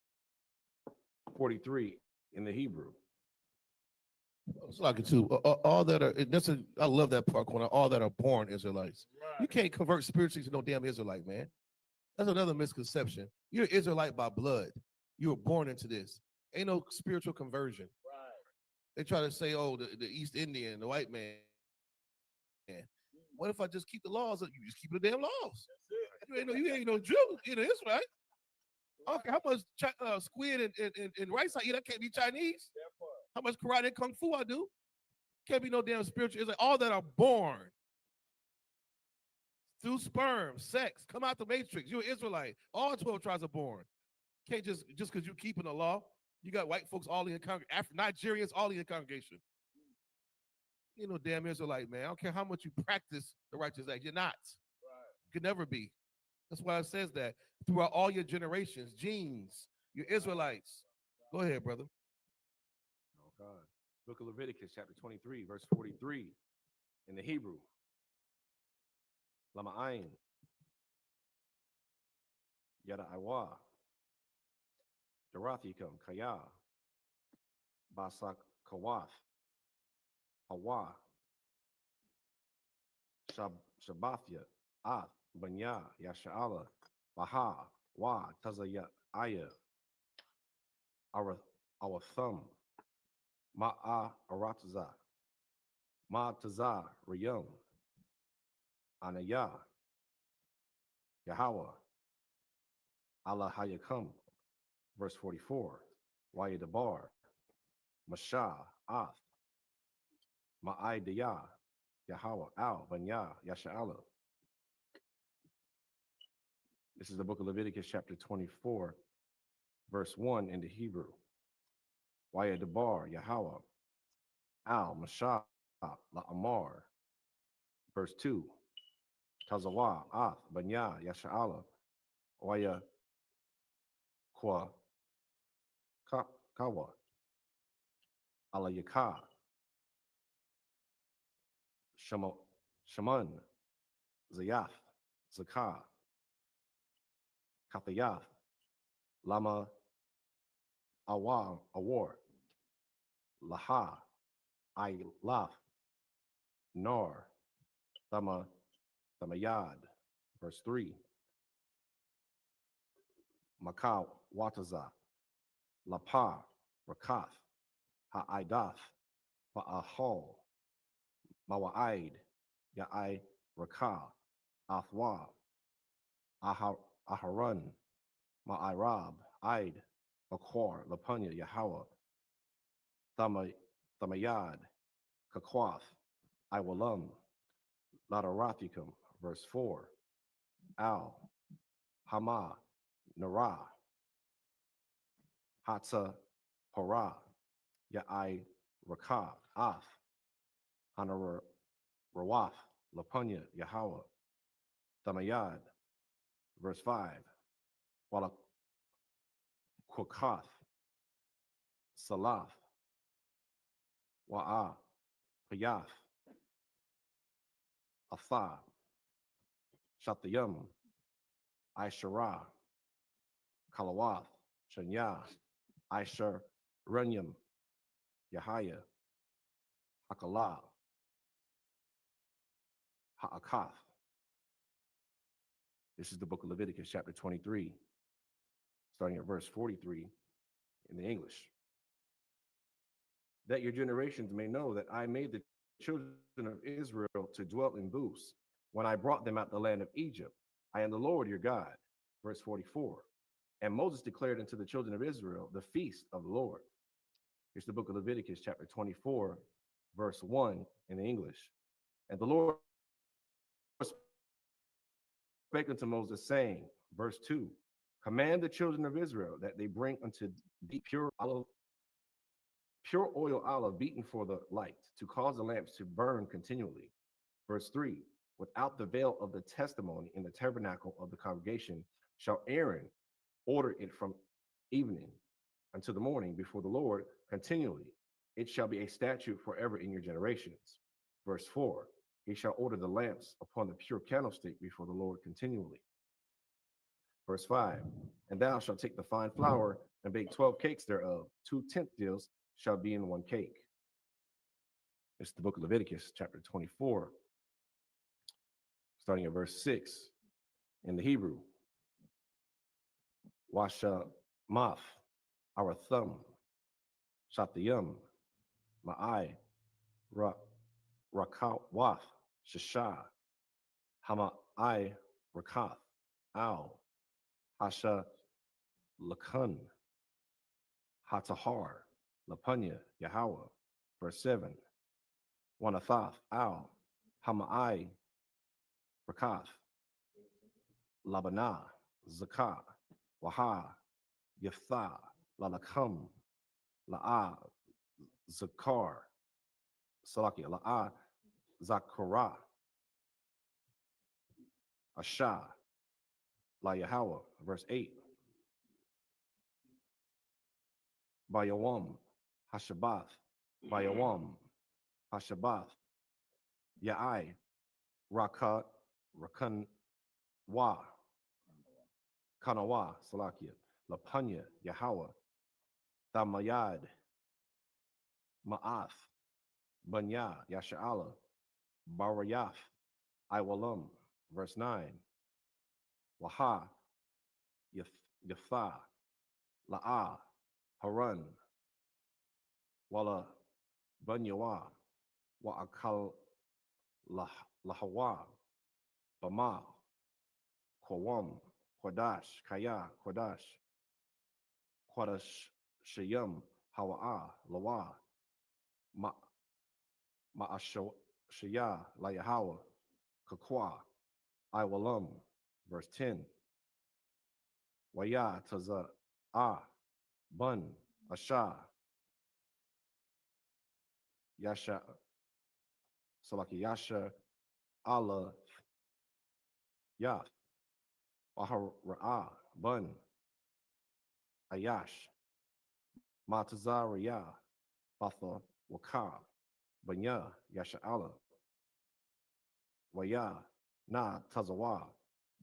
S11: 43 in the Hebrew.
S10: It's like it too. All that are I love that part when all that are born Israelites. Right. You can't convert spiritually to no damn Israelite, man. That's another misconception. You're an Israelite by blood. You were born into this. Ain't no spiritual conversion. Right. They try to say, oh, the East Indian, the white man. What if I just keep the laws? You just keep the damn laws. You ain't no Jew. You're an Israelite. Okay, how much squid and rice I eat? That can't be Chinese. How much karate and kung fu I do? Can't be no damn spiritual. It's like all that are born through sperm, sex, come out the matrix. You're an Israelite. All 12 tribes are born. Can't just because you keeping the law. You got white folks all in the congregation, Nigerians all in the congregation. You know, damn Israelite, man. I don't care how much you practice the righteous act. You're not. Right. You can never be. That's why it says that throughout all your generations, genes, you're Israelites. Go ahead, brother.
S11: Oh, God. Book of Leviticus, chapter 23, verse 43 in the Hebrew. Lama'ayin. Yada Iwa. Darathikam Kaya. Basak Kawath. Hawa. Shabbathia. Ath. Banya. Yasha'ala. Baha. Wa. Tazaya. Aya. Our thumb. Ma'a Arataza. Ma'taza Rayum. Anaya. Yahweh. Allah Hayakam. Verse 44. Wayadabar. Masha. Ath. Ma'idaya. Yahweh. Al. Banya. Yasha'ala. This is the book of Leviticus, chapter 24, verse 1 in the Hebrew. Wayadabar. Yahweh. Al. Masha. La'amar. Verse 2. Tazawa, Ath, Banya, Yasha'ala, Waya, Kwa, Kawa, Ala Yaka, Shaman, Zayath, Zakah, Kathayath, Lama, Awar, Laha, Laf, Nor, Thamayad. Verse 3. Makau, Wataza, Lapa, Rakath, Ha'aidath, Ba'ahol, Mawa'aid, Ya'ai, Rakah, Athwa, Aharan, Ma'irab, Aid, Akwar, Lapunya, Yahweh, Thamayad, Kakwath, Iwalam, Ladarathicum. Verse 4. Al, Hama, Nara, Hatsa, Hara, Ya'ai, Rakah, Ath, Hanara, Rawaf, Lapunya, Yahweh, Thamayad. Verse 5. Wala Kwakath, Salaf, Wa'a, Payath, Atha, Shatayam, Aishara, Kalawath, Shanya, Aishar, Runyam, Yahaya, Hakala, Ha'akath. This is the book of Leviticus, chapter 23, starting at verse 43 in the English. That your generations may know that I made the children of Israel to dwell in booths when I brought them out the land of Egypt. I am the Lord your God. Verse 44. And Moses declared unto the children of Israel the feast of the Lord. Here's the book of Leviticus, chapter 24, verse 1 in the English. And the Lord spake unto Moses, saying, verse 2, command the children of Israel that they bring unto thee pure oil olive beaten for the light, to cause the lamps to burn continually. Verse 3, without the veil of the testimony in the tabernacle of the congregation shall Aaron order it from evening until the morning before the Lord continually. It shall be a statute forever in your generations. Verse 4, he shall order the lamps upon the pure candlestick before the Lord continually. Verse 5, and thou shalt take the fine flour and bake 12 cakes thereof. 2/10 deals shall be in one cake. It's the book of Leviticus, chapter 24, starting at verse 6 in the Hebrew. Washamaf, our thumb, Shatayam, Ma'ai, Rakawath, Shasha, Hama'ai, Rakath, Al, Hasha, Lakan, Hatahar, Lapunya, Yahweh. Verse 7. Wanathath, Al, Hama'ai, Rakath, Labana, Zakah, Waha, Yeftha, Lalakam, La'a, Zakar, Salakia, La'a, Zakara, Asha, La Yahweh. Verse 8. Bayawam, Hashabath, Bayawam, Hashabath, Ya'ai, Rakat, Rakan, Wa, Kanawa, Salakia, Lapunya, Yahweh, Thamayad, Ma'ath, Banya, Yasha'ala, Barayath, Iwalam. Verse 9. Waha, Yatha, La'a, Haran, Wala, Banyawa, Wa'akal, Lahawa, Bama, Kwam, Qadash, Kaya, Qadash, Shayam, Hawa'a, Lawa, Ma'ashaya, Layahawa, Kakwa, Iwalam. Verse 10. Waya, Taza, Bun, Asha, Yasha, Salaki, Yasha, Allah, Yah, Wahara'ah, Bun, Ayash, Matazariya, Batha, Waka, Banya, Yasha'ala, Waya, Na, Tazawa,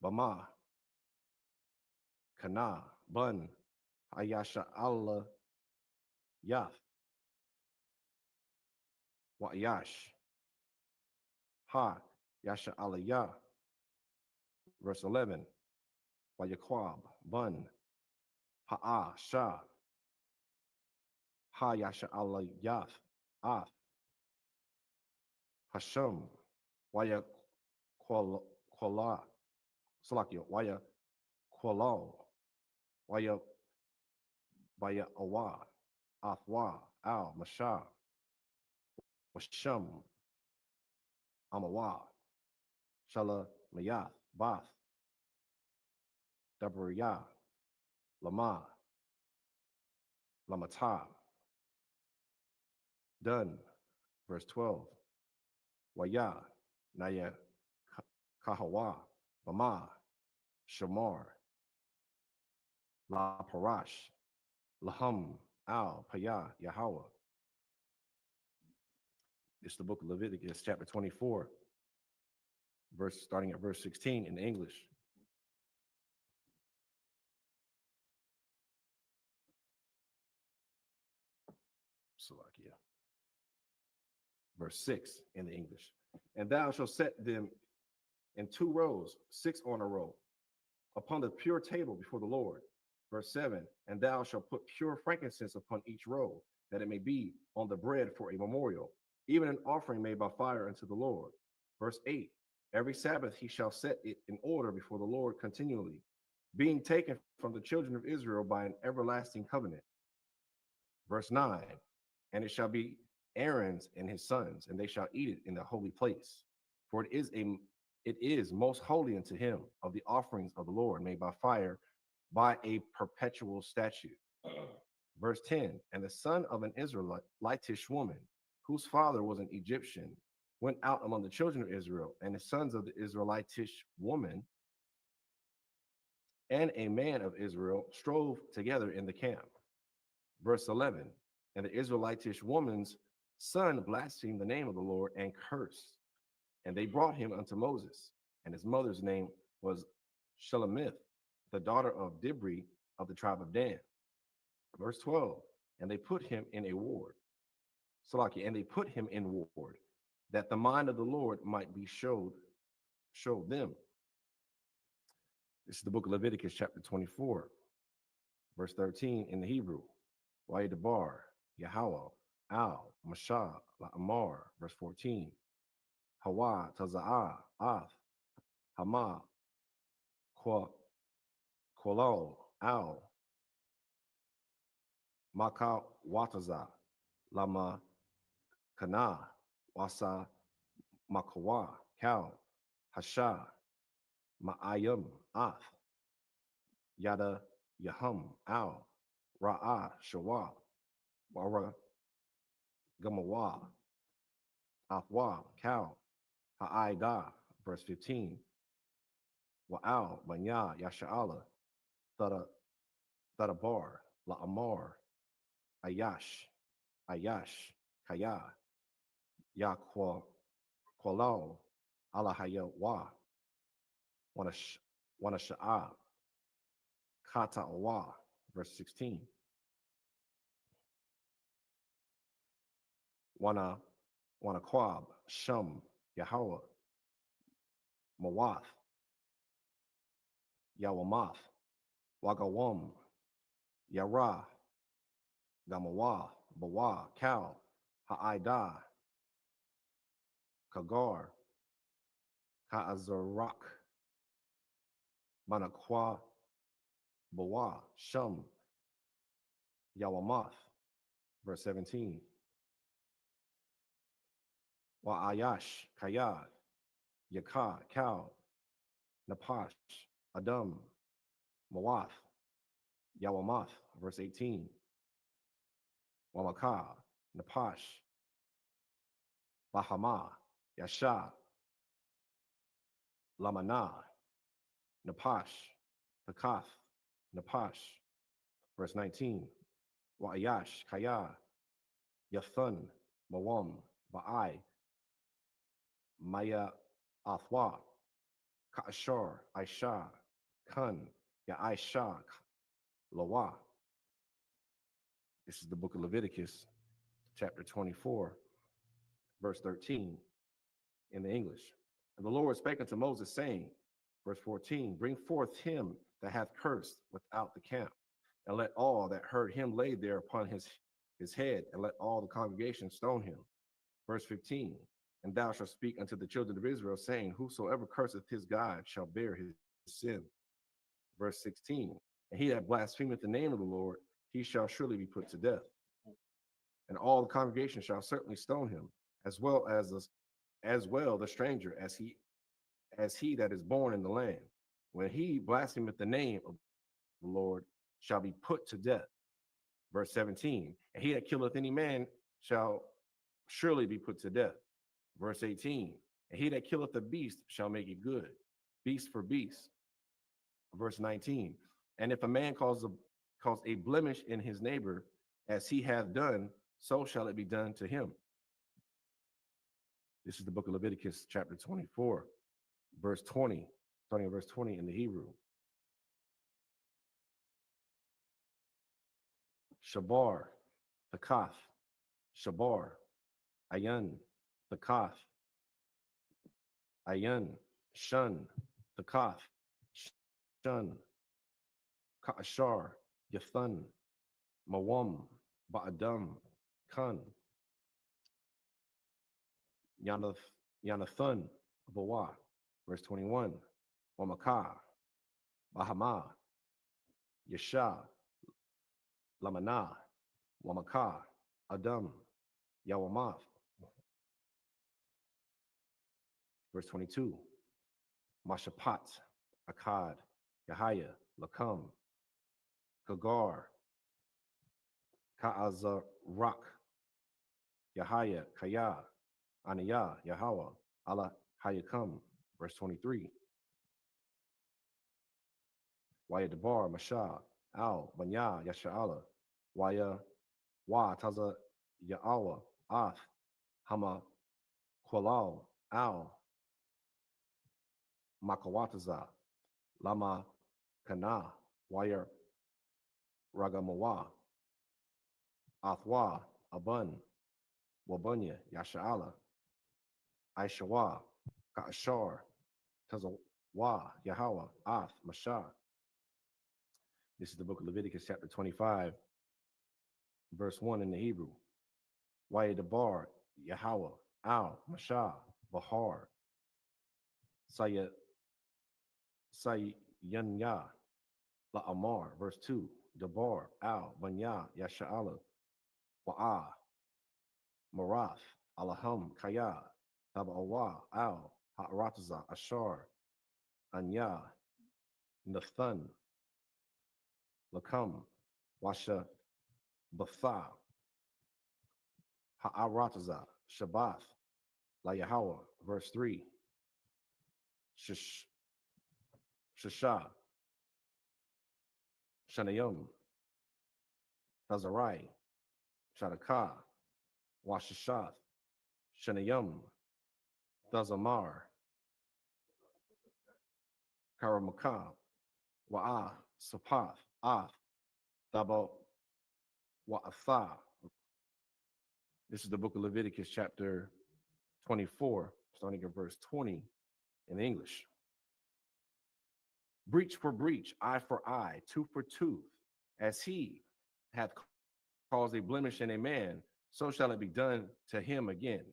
S11: Bama, Kana, Bun, Ayasha'ala, Yath, Wa'yash, Ha, Yasha'ala Yah, verse 11, Wayaquab, Bun, Ha'a, Shah, Ha Yasha'ala Yath, Ath, Hashem, Waya Kola, Salakia, Waya Kolal, Waya Baya Awa, Athwa, Al, Masha, Washem, Amawa, Shala, Mayath, Bath, Dabriya, Lama, Lamata, Done, verse 12, Waya, Naya, Kahawa, Bama, Shamar, La Parash, Laham, Al, Paya, Yahweh. It's the book of Leviticus, chapter 24, starting at verse 16 in English. Salakia. Verse 6 in the English. And thou shalt set them in 2 rows, 6 on a row, upon the pure table before the Lord. Verse 7, and thou shalt put pure frankincense upon each row, that it may be on the bread for a memorial, even an offering made by fire unto the Lord. Verse 8, every Sabbath he shall set it in order before the Lord continually, being taken from the children of Israel by an everlasting covenant. Verse 9, and it shall be Aaron's and his sons, and they shall eat it in the holy place. For it is most holy unto him of the offerings of the Lord made by fire, by a perpetual statute. Verse 10, and the son of an Israelitish woman, whose father was an Egyptian, went out among the children of Israel, and the sons of the Israelitish woman and a man of Israel strove together in the camp. Verse 11, and the Israelitish woman's son blasphemed the name of the Lord and cursed. And they brought him unto Moses, and his mother's name was Shelemith, the daughter of Dibri of the tribe of Dan. Verse 12, and they put him in a ward. Salaki, and they put him in ward, that the mind of the Lord might be showed them. This is the book of Leviticus, chapter 24, verse 13 in the Hebrew. Wa'edabar, Yahweh, Al, Mashah, La'amar, verse 14. Hawa, Taza'ah, Ath, Hama, Kolal, Al, Maka, Wataza, Lama, Kana, Wasa, Makawa, Kal, Hasha, Ma'ayim, Ath, Yada, Yaham, Al, Ra'ah, Shawa, Wara, Gamawa, Athwa, Kal, Ha'aida, verse 15. Wa'al, Banya, Yasha'ala, Thadabar, La'amar, Ayash, Kaya, Kwalal, Alahaya Wa, Wanasha'a, Kata Wa, verse 16. Wanaquab, Shum, Yahweh, Mawath, Yawamath, Wagawam, Yara, Gamawa, Bawa, Kal, Ha'aida, Kagar, Ka'azarak, Manaqua, Bawa, Shum, Yawamath, verse 17. Wa'ayash, Kayad, Yaka, Kal, Napash, Adam, Mawath, Yawamath, verse 18. Wamaka, Napash, Bahama, Yasha, Lamana, Napash, Pakath, Napash. Verse 19, Wa'ayash, Kaya, Yathun, Mawam, Ba'ai, Maya Athwa, Ka'ashar, Aisha, Kun, Ya'aisha, Lawa. This is the book of Leviticus, chapter 24, verse 13 in the English. And the Lord spake unto Moses, saying, verse 14, bring forth him that hath cursed without the camp, and let all that heard him lay there upon his head, and let all the congregation stone him. Verse 15, and thou shalt speak unto the children of Israel, saying, whosoever curseth his God shall bear his sin. Verse 16, and he that blasphemeth the name of the Lord, he shall surely be put to death. And all the congregation shall certainly stone him, as well the stranger as he that is born in the land. When he blasphemeth the name of the Lord, shall be put to death. Verse 17, and he that killeth any man shall surely be put to death. Verse 18, and he that killeth a beast shall make it good, beast for beast. Verse 19, and if a man cause a blemish in his neighbor, as he hath done, so shall it be done to him. This is the book of Leviticus, chapter 24, verse 20, starting at verse 20 in the Hebrew. Shabar, Pakath, Shabar, Ayan, Pakath, Ayan, Shun, Pakath, Shun, Ka'ashar, Yathun, Mawam, Ba'adam, Kun, Yanathun, Bawa, verse 21, Wamakah, Bahama, Yesha, Lamana, Wamakah, Adam, Yawamath. Verse 22, Mashapat, Akkad, Yahaya, Lakam, Kagar, Ka'azarak, Yahaya, Kaya, Aniyah, Yahweh, Allah Hayakam. Verse 23, Waya Debar, Masha, Al, Banya, Yasha'ala, Waya, Wa, Taza, Ya'awa, Ath, Hama, Kwalal, Al, Makawataza, Lama, Kana, Waya, Ragamawa, Athwa, Abun, Wabunya, Yasha'ala, Aishawa, Ka'ashar, Tazawa, Yahweh, Ath, Masha. This is the book of Leviticus, chapter 25, verse 1 in the Hebrew. Waya Debar, Yahweh, Al, Masha, Bahar, Sayanya, La'amar, verse 2, Debar, Al, Banya, Yasha'ala, Wa'ah, Marath, Alaham, Kaya, Taba'awa, Al, Ha'arataza, Ashar, Anya, Nathan, Lakam, Washa, Batha, Ha'arataza, Shabbath, La Yahweh, verse 3, Shasha, Shanayim, Tazarai, Shadaka, Washashath, Shanayim, Tazamar, Karamaka, Wa'ah, Sapath, Ath, Thabo, Wa'atha. This is the book of Leviticus, chapter 24, starting at verse 20 in English. Breach for breach, eye for eye, tooth for tooth. As he hath caused a blemish in a man, so shall it be done to him again.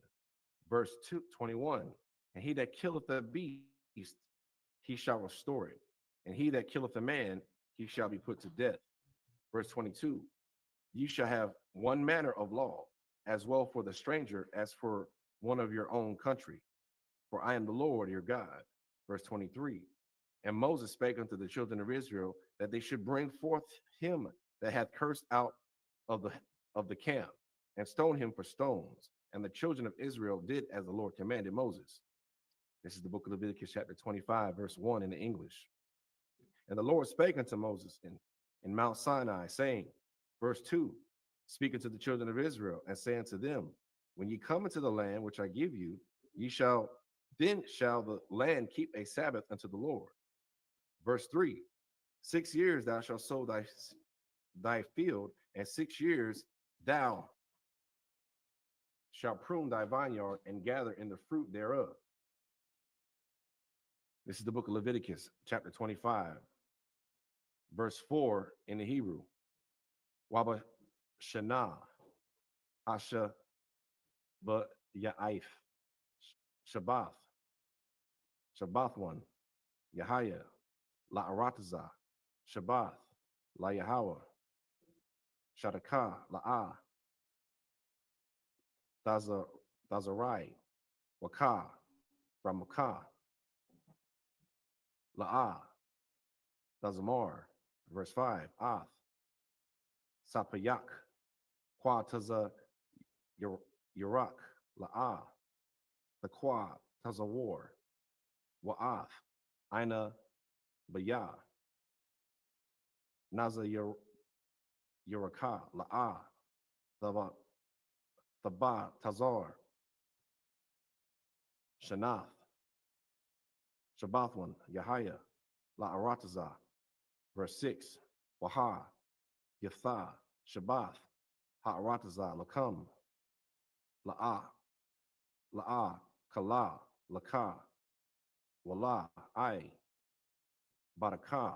S11: Verse 21, and he that killeth a beast, he shall restore it. And he that killeth a man, he shall be put to death. Verse 22, you shall have one manner of law, as well for the stranger as for one of your own country. For I am the Lord your God. Verse 23, and Moses spake unto the children of Israel that they should bring forth him that hath cursed out of the camp, and stone him for stones. And the children of Israel did as the Lord commanded Moses. This is the book of Leviticus, chapter 25, verse 1 in the English. And the Lord spake unto Moses in Mount Sinai, saying, verse 2, speaking to the children of Israel, and saying to them, when ye come into the land which I give you, then shall the land keep a Sabbath unto the Lord. Verse 3, 6 years thou shalt sow thy field, and 6 years thou shalt prune thy vineyard and gather in the fruit thereof. This is the book of Leviticus, chapter 25, verse 4 in the Hebrew. Waba Shana Asha Ba Ya'if Shabbath one Yahaya La Arataza Shabbath La Yahweh Shadaka La Dazarai Waka Ramaka La Dazamar. Verse 5, Ath Sapayak Kwa Taza Yurak La'a the Kwa Taza War Wa'ath Aina Baya Naza Yuraka La'a Thaba Tazar Shanath Shabbathwan Yahaya La Arataza. Verse 6, Waha, Yatha, Shabbath, Ha'arataza, Lakam, La'a, Kala, Laka, Wala, I, Baraka,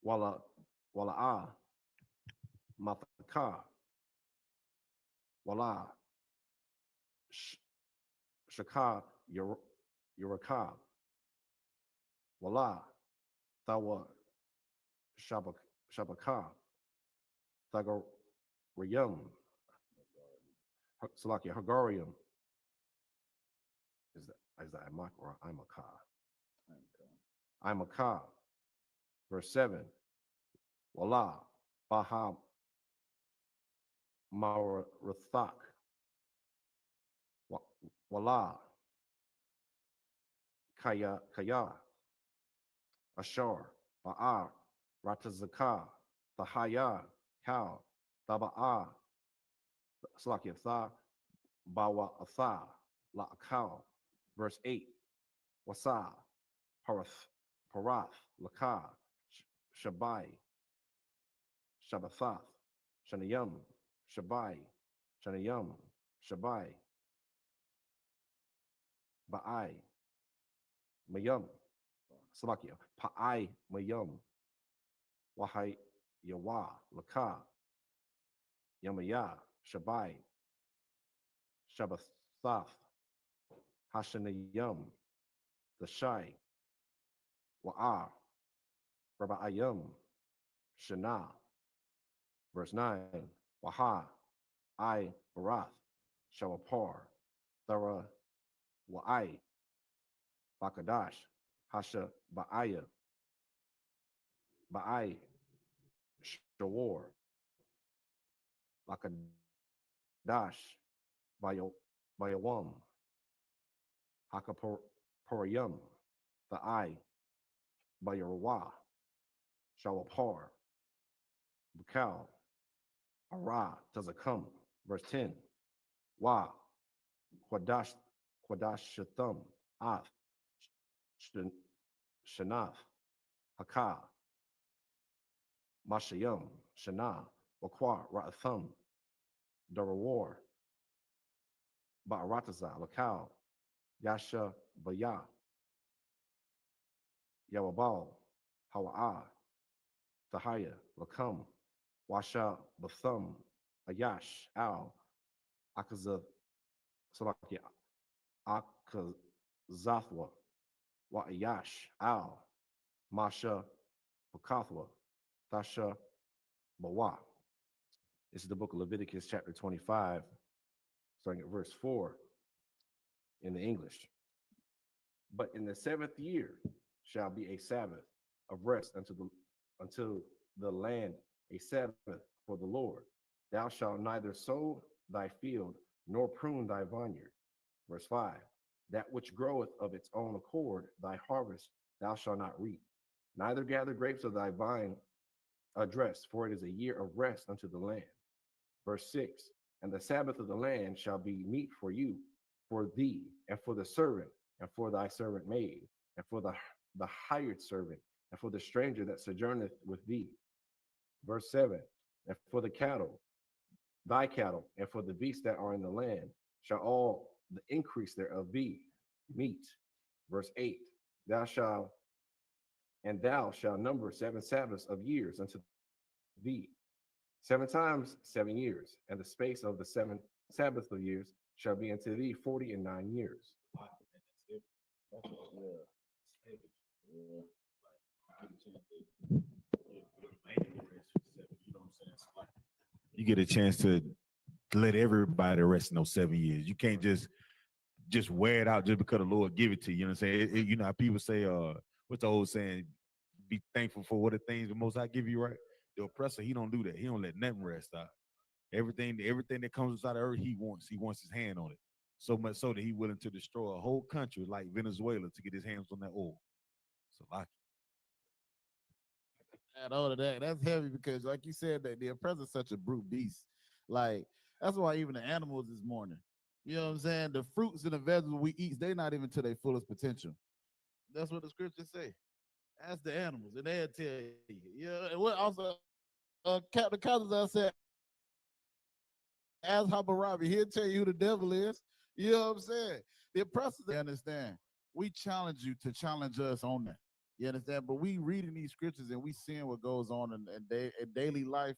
S11: Wala'a, Mathaka, Wala, Shaka, Yuraka, Wala, Thawa Shabaka Thagariyam Salakia Hagarium. Is that Amak or Imaka? Imaka. Verse 7. Wala Baha Marathak Wala Kaya Ashar, Ba'a, Ratazaka, Tahaya, Kal, Taba'a, Slakia Tha, Bawa Atha, La Akal. Verse 8, Wasa, Parath, Laka, Shabai, Shabbathath, Shanayam, Shabai, Shanayam, Shabai, Ba'ai, Mayam. Salakia, Pa'ai Mayum, Wahai Yawa, Laka, Yamaya, Shabai, Shabbathath, Hashanayum, the Shai, Wa'a, Raba'ayum, Shana. Verse 9, Waha, I, Barath, Shawapar, Thara, Wa'ai, Bakadash, Hasha Ba'aya, Ba'ai, Shawar, Lakadash, Bayawam, Hakaporayum, the I, Bayarwa, Shawapar, Bukal, Ara, does it come? Verse 10, Wa, Qadash Shatham, Ath, Shanath, Haka, Mashayam, Shana, Wakwa, Ra'atham, Darawar, Ba'arataza, Lakal, Yasha Baya, Yawabal, Hawa'a, Tahaya, Lakam, Washa Bathum, Ayash, Al, Akaza, Salakia, Akazathwa, Wa Ayash, Al, Masha Pakathwa, Tasha Bawa. This is the book of Leviticus, chapter 25, starting at verse 4 in the English. But in the 7th year shall be a Sabbath of rest unto the land, a Sabbath for the Lord. Thou shalt neither sow thy field nor prune thy vineyard. Verse 5. That which groweth of its own accord, thy harvest thou shalt not reap, neither gather grapes of thy vine address, for it is a year of rest unto the land. Verse 6, and the Sabbath of the land shall be meat for you, for thee, and for the servant, and for thy servant maid, and for the hired servant, and for the stranger that sojourneth with thee. Verse 7, and for the cattle, thy cattle, and for the beasts that are in the land, shall all the increase thereof be meat. Verse 8, thou shalt number 7 Sabbaths of years unto thee, 7 times 7 years, and the space of the 7 Sabbaths of years shall be unto thee 49 years.
S12: You get a chance to let everybody rest in those 7 years. You can't just wear it out just because the Lord give it to you. You know what I'm saying? You know how people say, what's the old saying? Be thankful for what the things the Most High give you, right? The oppressor, he don't do that. He don't let nothing rest out. Everything that comes out of earth, he wants his hand on it. So much so that he willing to destroy a whole country like Venezuela to get his hands on that oil. So like
S9: Add all of that. That's heavy because, like you said, that the oppressor is such a brute beast. Like that's why even the animals is mourning. You know what I'm saying? The fruits and the vegetables we eat, they're not even to their fullest potential. That's what the scriptures say. Ask the animals, and they'll tell you. Yeah, and what also Captain Qadash said, ask Hammurabi, he'll tell you who the devil is. You know what I'm saying? The oppressors, they understand. We challenge you to challenge us on that. You understand? But we reading these scriptures and we seeing what goes on in daily life,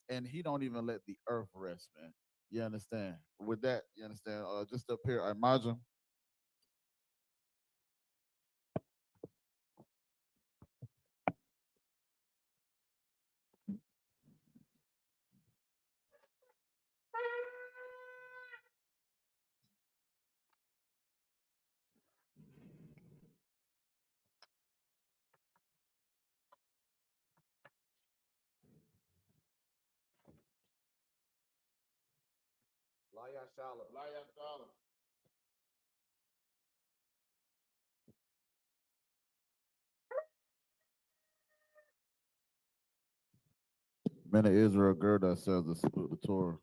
S9: and he don't even let the earth rest, man. You understand? With that, you understand? Just up here, I imagine.
S11: Shalom.
S9: Men of Israel, gird ourselves to salute the Torah.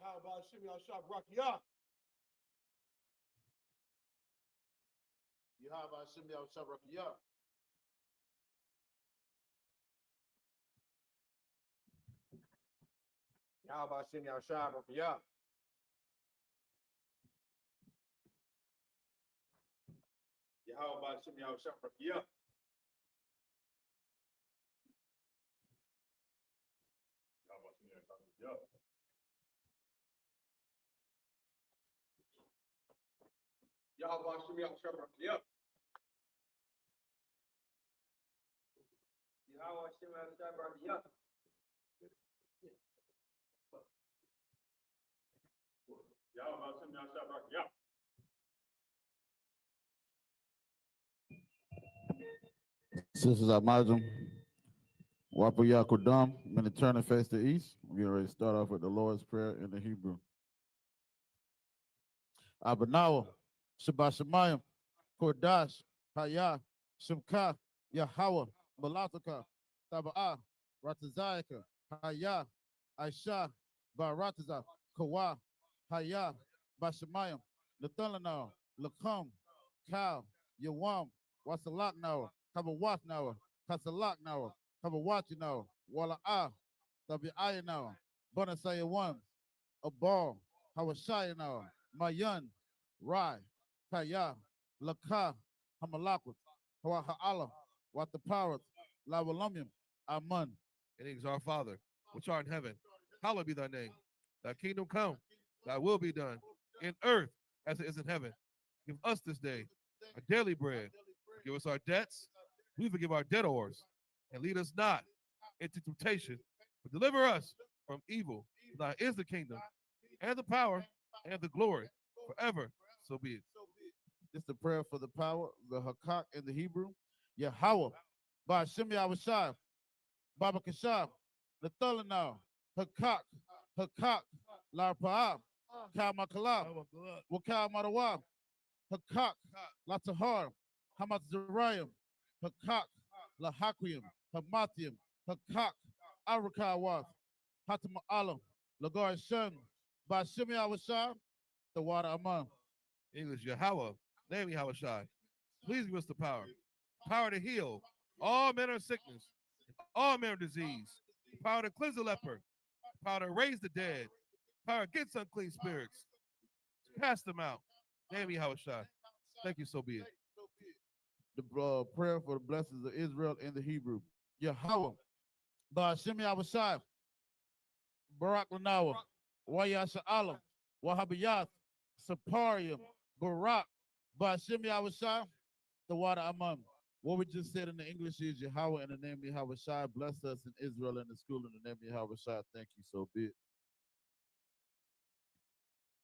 S10: Yahweh Shem Yahshua Barakiyah.
S9: Yahweh Shem Yahshua Barakiyah.
S11: Yahweh Shem Yahshua Barakiyah.
S10: Yahweh Shem Yahshua Barakiyah. Yahweh Shem Yahshua Barakiyah. Yahweh Shem Yahshua Barakiyah. Yahweh Shem Yahshua Barakiyah.
S9: Sisters, I imagine. Wapa Yakudam, I'm going to turn and face the east. We're getting ready to start off with the Lord's Prayer in the Hebrew. Abanawa, Shabbat Shemayim, Qadash, I.S.U.P.K, Yahweh, Malataka, Taba'ah, Ratazayaka, Hayah, Aisha, Barataza, Kawa, Hayah, Bashamayim, Nathalanah, Lakam, Kal, Yawam, Wasalaknawa, Kabawatnawa, Kasalaknawa, Kabawatinawa, Wala'ah, Tabi'ayanawa, Bonasayawan, Abal, Hawashayanawa, Mayan, Rai, Kaya, Laka, Hamalakut, Hawa'ala, Wataparat, Lawalamium, Aman.
S10: And it is our Father, which art in heaven. Hallowed be thy name. Thy kingdom come, thy will be done, in earth as it is in heaven. Give us this day our daily bread. Give us our debts. We forgive our debtors. And lead us not into temptation, but deliver us from evil. For thine is the kingdom, and the power, and the glory, forever. So be it.
S9: This is the prayer for the power, the Hakak in the Hebrew. Yahweh, Ba'ashem Yahushua, Baba Kashab, Nathalanao, Hakak, Hakak, Larpaab, Kalmakalab, Wakal Madawa, Hakak, Latahar, Hamat Zariam, Hakak, Lahaquium, Hamathium, Hakak, Arakawath, Hatama Alam, Lagar Shem, Bashimi Awashah, the water Aman.
S10: English, Yahweh, name Yahweh Shai. Please give us the power. Power to heal all manner of sickness, all manner of disease. Power to cleanse the leper. Power to raise the dead. Power against unclean spirits. Cast them out. Name Yahweh Shai. Thank you, so be it.
S9: The prayer for the blessings of Israel in the Hebrew. Yahweh, Bashimi Awashah, Barak Lanawa, Wayasha Alam, Wahabiyath, Saparium, Barak, Bashimi Awashah, the water Amam. What we just said in the English is Yahweh in the name of Yahweh Shai. Bless us in Israel and the school in the name of Yahweh Shai. Thank you, so be it.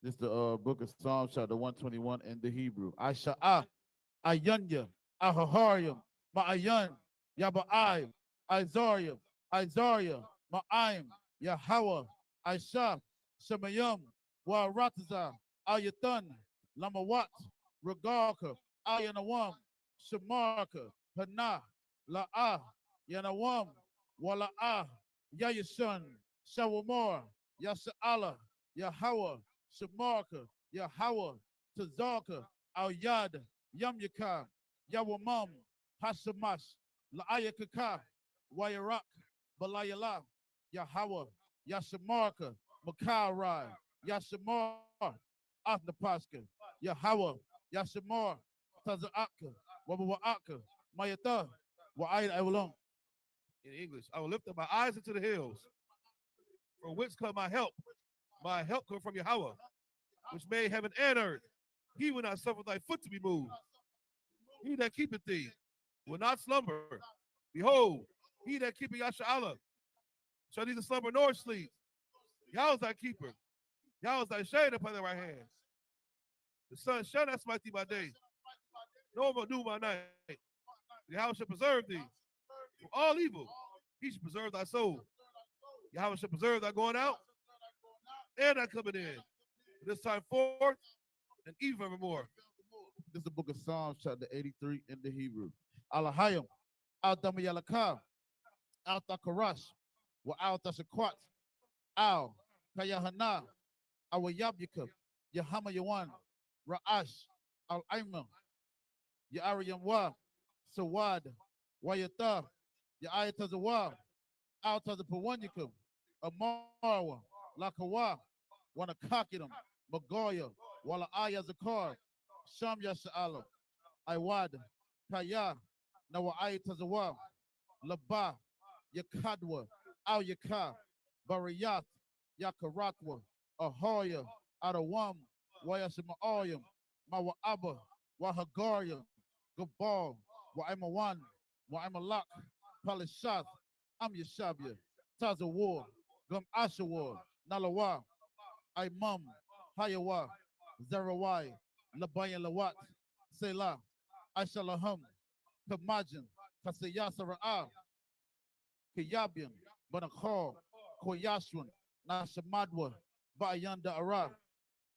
S9: This is the book of Psalms, chapter 121 in the Hebrew. Asha'ah, Ayanya, Ahaharium, Ma'ayan, Yaba'ai, Isaiah, Isaiah, Ma'aim, Yahweh, Aisha, Shemayim, Warataza, Ayatan, Lamawat, Regalka, Ayanawam, Shemarka, Hana, La'ah, Yanawam, Wala'ah, Yayashun, Shawamor, Yasha'ala, Yahweh, Shemarka, Yahweh, Tazarka, Al-Yad, Yamyaka, Yawamam, Hashamash, La'ayakaka, Wayarak, Balayala, Yahweh, Yashamarka, Makarai, Yashamar, Athnapashka, Yahweh, Yashamar, Taza'aka, Wabawa'aka, Mayata, Wa'ayat Awalon.
S10: In English, I will lift up my eyes into the hills, from whence come my help. My help come from Yahweh, which made heaven and earth. He will not suffer thy foot to be moved. He that keepeth thee will not slumber. Behold, he that keepeth Yasha'Allah shall neither slumber nor sleep. Yahweh is thy keeper. Yahweh is thy shade upon thy right hand. The sun shall not smite thee by day, nor will do by night. Yahweh shall preserve thee from all evil. He shall preserve thy soul. Yahweh shall preserve thy going out and thy coming in. This time forth and even forevermore.
S9: This is the book of Psalms, chapter 83 in the Hebrew. Alahayim, Al Damayalaka, Al Takarash, Wa Al Tashakwat, Al Kayahana, Awayabika, Yahama Yawan, Ra'ash, Al Aima, Ya'ariyamwa, Sawad, Wayata, Ya'ayatazawa, Al Tazapawanyaka, Amarwa, Lakawa, Wanakakitam, Magoya, Wala Ayazakar, Sham Yasha'ala, Iwad, Kaya, Nawa'ay Tazawa, Laba, Yakadwa, Al Yaka, Bariyat, Yakaratwa, Ahoya, Adawam, Wayashimaoyam, Mawa'aba, Wahagaria, Gabal, Wa'imawan, Wa'imalak, Palishath, Am Yashabia, Tazawar, Gum Ashawar, Nalawa, Imam, Hayawa, Zerawai, Labayan Lawat, Selah, Aishalaham, Kamajin, Kasayasara'a, Kiyabian, Banakor, Koyashwan, Nashamadwa, Bayanda Ara,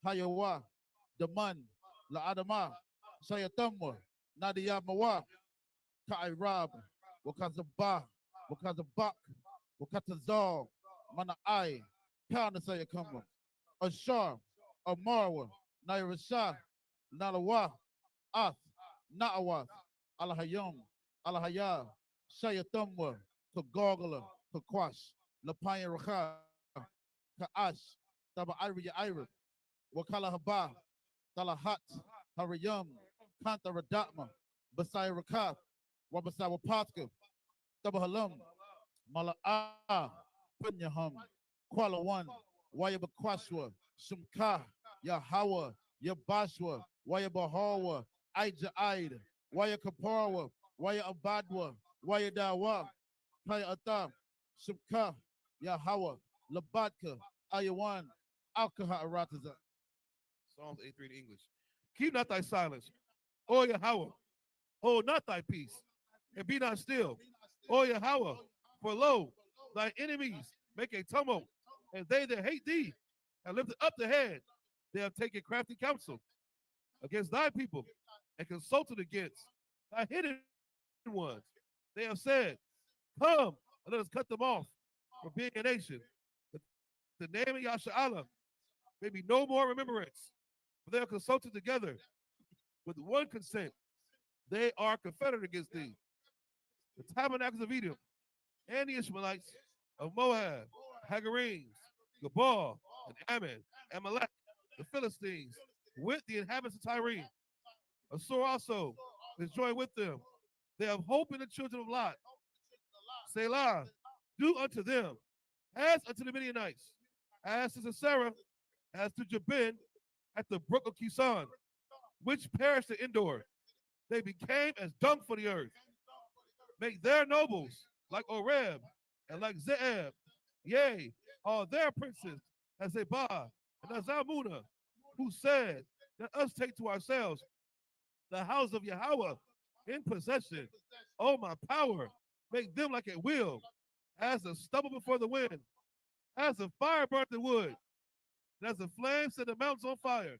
S9: Hayawa, Daman, La Adama, Shayatamwa, Nadia Mawa, Kairab, Wakazabah, Wakazabak, Wakatazal, Mana'ai, Kanasayakamba, Ashar, Amarwa, Nairashah, Nalawa, Ath, Na'awath, Alahayam, Alahaya, Shayatamwa, Kagogala, Kakwash, Lapayan Rakha, Ka'ash, Taba Iri Ira, Wakala Talahat, Harayam, Kanta Radatma, Basai Rakaf, Wabasai Wapatka, Tabahalam, Mala'a, Punyaham, Kuala One, Wayabakwashwa, Shumka, Yahawa, Yabashwa, Wayabahawa, Aija Aid, Wayakaparwa, Wayabadwa, Wayadawa, Kaya Atam, Shumka, Yahawa, Labatka, Ayawan, Alkaha Arataza.
S10: Psalms 83 in English. Keep not thy silence, O Yahweh. Hold not thy peace, and be not still, O Yahweh. For lo, Thy enemies make a tumult, and they that hate thee have lifted up the head. They have taken crafty counsel against thy people and consulted against thy hidden ones. They have said, come, and let us cut them off from being a nation. That the name of Yasharallah may be no more remembrance. For they are consulted together with one consent. They are confederate against thee. The tabernacles of Edom and the Ishmaelites of Moab, Hagarenes, Gabal, and Ammon, Amalek, the Philistines, with the inhabitants of Tyre. Assur also is joined with them. They have hope in the children of Lot. Selah, do unto them as unto the Midianites, as to Sisera, as to Jabin at the brook of Kison, which perished at Endor. They became as dung for the earth. Make their nobles like Oreb and like Zeeb. Yea, all their princes as Zebah and as Zalmunna, who said, let us take to ourselves the house of Yahweh in possession. Oh, my power, make them like a wheel, as the stubble before the wind, as the fire burnt the wood, and as the flame set the mountains on fire.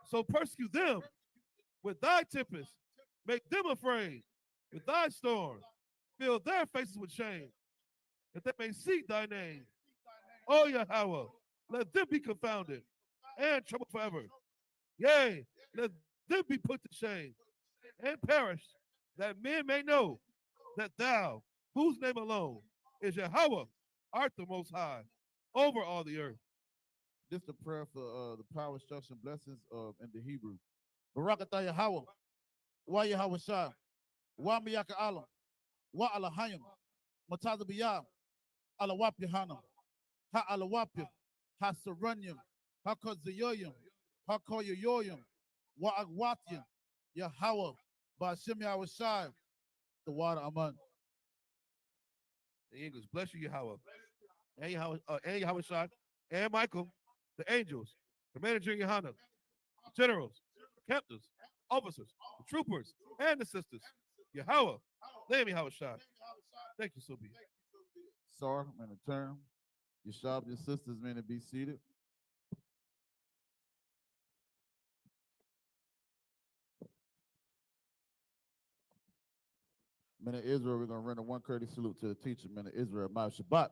S10: So persecute them with thy tempest, make them afraid with thy storm, fill their faces with shame, that they may seek thy name. O Yahweh, let them be confounded and troubled forever. Yea, let them be put to shame and perish, that men may know that thou, whose name alone is Yahweh, art the most high over all the earth.
S9: This is the prayer for the power, instruction, blessings in the Hebrew. Barakatah Yahweh, Wa Yahweh Shah, Wa Miyaka Alam, Wa Alahayim, Mataza Biyah, Alawap Yahanna, Ha Alawapya, Ha Saranyam, Ha Kazayoyim, Ha Koyoyoyim, Wa Agwatyam, Yahweh, Bashim Yahweh Shah, the water Aman.
S10: The English, bless you, Yahweh. And Yahweh Shah, and Michael, the angels, the manager YAHANNA, the generals, the captains, officers, the troopers, and the sisters. Yahweh, name Yahweh Shah. Thank you, so be.
S9: Sir, I'm in turn. Your shop, your sisters, may be seated. Men of Israel, we're going to render one courteous salute to the teacher, men of Israel, Ma Shabbat,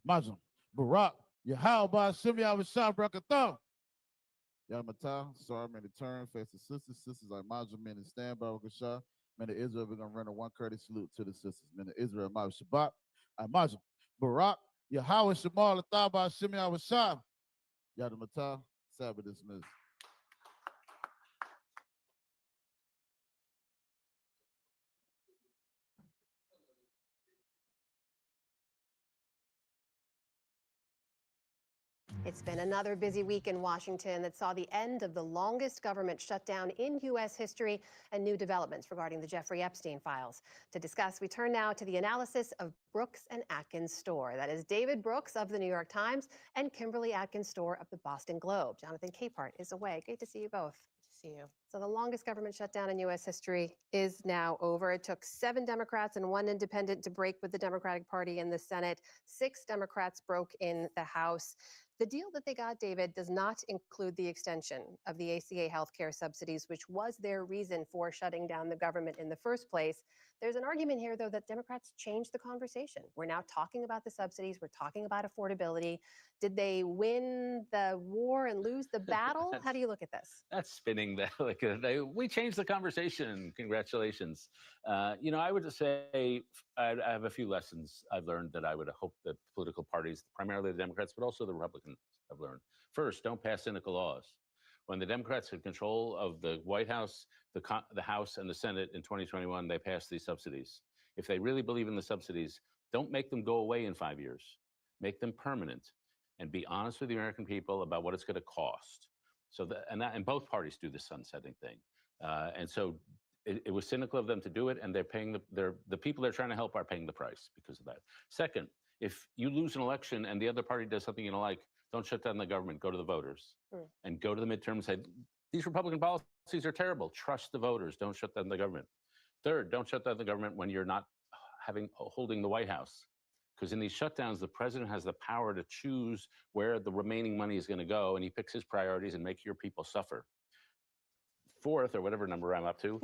S9: Majum, Barak, Yahweh, Ba'ashem, Yahweh Shah, Brakatah. Yamata, sorry, men of turn, face the sisters like Majum, men and stand, Barak Shah. Men of Israel, we're going to render one courteous salute to the sisters, men of Israel, Ma Shabbat, Majum, Barak, Yahweh Shemal, Atah, Ba'ashem, Yahweh Shah. Yadamata, Sabbath dismissed.
S13: It's been another busy week in Washington that saw the end of the longest government shutdown in U.S. history and new developments regarding the Jeffrey Epstein files. To discuss, we turn now to the analysis of Brooks and Atkins Storr. That is David Brooks of the New York Times and Kimberly Atkins Storr of the Boston Globe. Jonathan Capehart is away. Great to see you both. See you. So the longest government shutdown in U.S. history is now over. It took 7 Democrats and 1 independent to break with the Democratic Party in the Senate. 6 Democrats broke in the House. The deal that they got, David, does not include the extension of the ACA healthcare subsidies, which was their reason for shutting down the government in the first place. There's an argument here, though, that Democrats changed the conversation. We're now talking about the subsidies. We're talking about affordability. Did they win the war and lose the battle? How do you look at this?
S14: That's spinning that. We changed the conversation. Congratulations. I would just say I have a few lessons I've learned that I would hope that political parties, primarily the Democrats, but also the Republicans, have learned. First, don't pass cynical laws. When the Democrats had control of the White House, the House, and the Senate in 2021, they passed these subsidies. If they really believe in the subsidies, don't make them go away in 5 years. Make them permanent and be honest with the American people about what it's going to cost. And both parties do the sunsetting thing. And so it was cynical of them to do it, and they're paying the people they're trying to help are paying the price because of that. Second, if you lose an election and the other party does something you don't like, don't shut down the government. Go to the voters and go to the midterm and say, these Republican policies are terrible. Trust the voters. Don't shut down the government. Third, don't shut down the government when you're not holding the White House, Because in these shutdowns, the president has the power to choose where the remaining money is going to go, and he picks his priorities and makes your people suffer. Fourth, or whatever number I'm up to,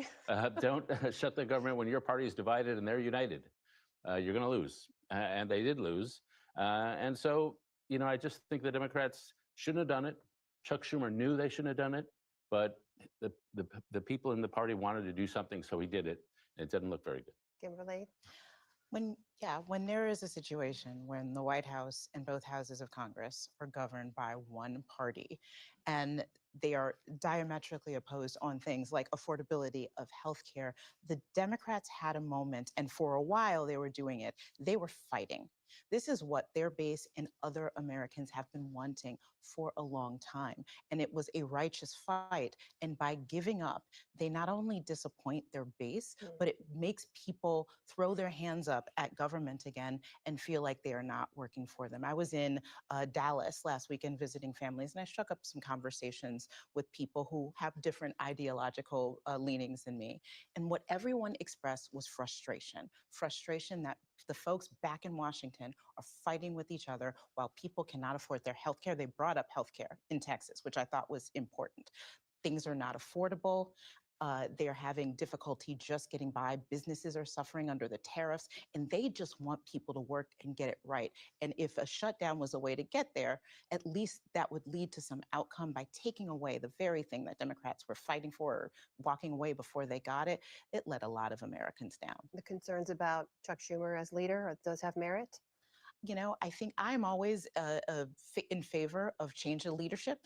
S14: don't shut the government when your party is divided and they're united. You're going to lose. And they did lose. And so, you know, I just think the Democrats shouldn't have done it. Chuck Schumer knew they shouldn't have done it, but the people in the party wanted to do something, so he did it. It didn't look very good.
S13: Kimberly?
S15: When there is a situation when the White House and both houses of Congress are governed by one party and they are diametrically opposed on things like affordability of healthcare, the Democrats had a moment, and for a while they were doing it. They were fighting. This is what their base and other Americans have been wanting for a long time. And it was a righteous fight. And by giving up, they not only disappoint their base, but it makes people throw their hands up at government again and feel like they are not working for them. I was in Dallas last weekend visiting families, and I struck up some conversations with people who have different ideological leanings than me. And what everyone expressed was frustration. Frustration that the folks back in Washington are fighting with each other while people cannot afford their health care. They brought up health care in Texas, which I thought was important. Things are not affordable. They're having difficulty just getting by. Businesses are suffering under the tariffs, and they just want people to work and get it right. And if a shutdown was a way to get there, at least that would lead to some outcome by taking away the very thing that Democrats were fighting for or walking away before they got it. It let a lot of Americans down.
S13: The concerns about Chuck Schumer as leader, does have merit?
S15: You know, I think I'm always in favor of change of leadership,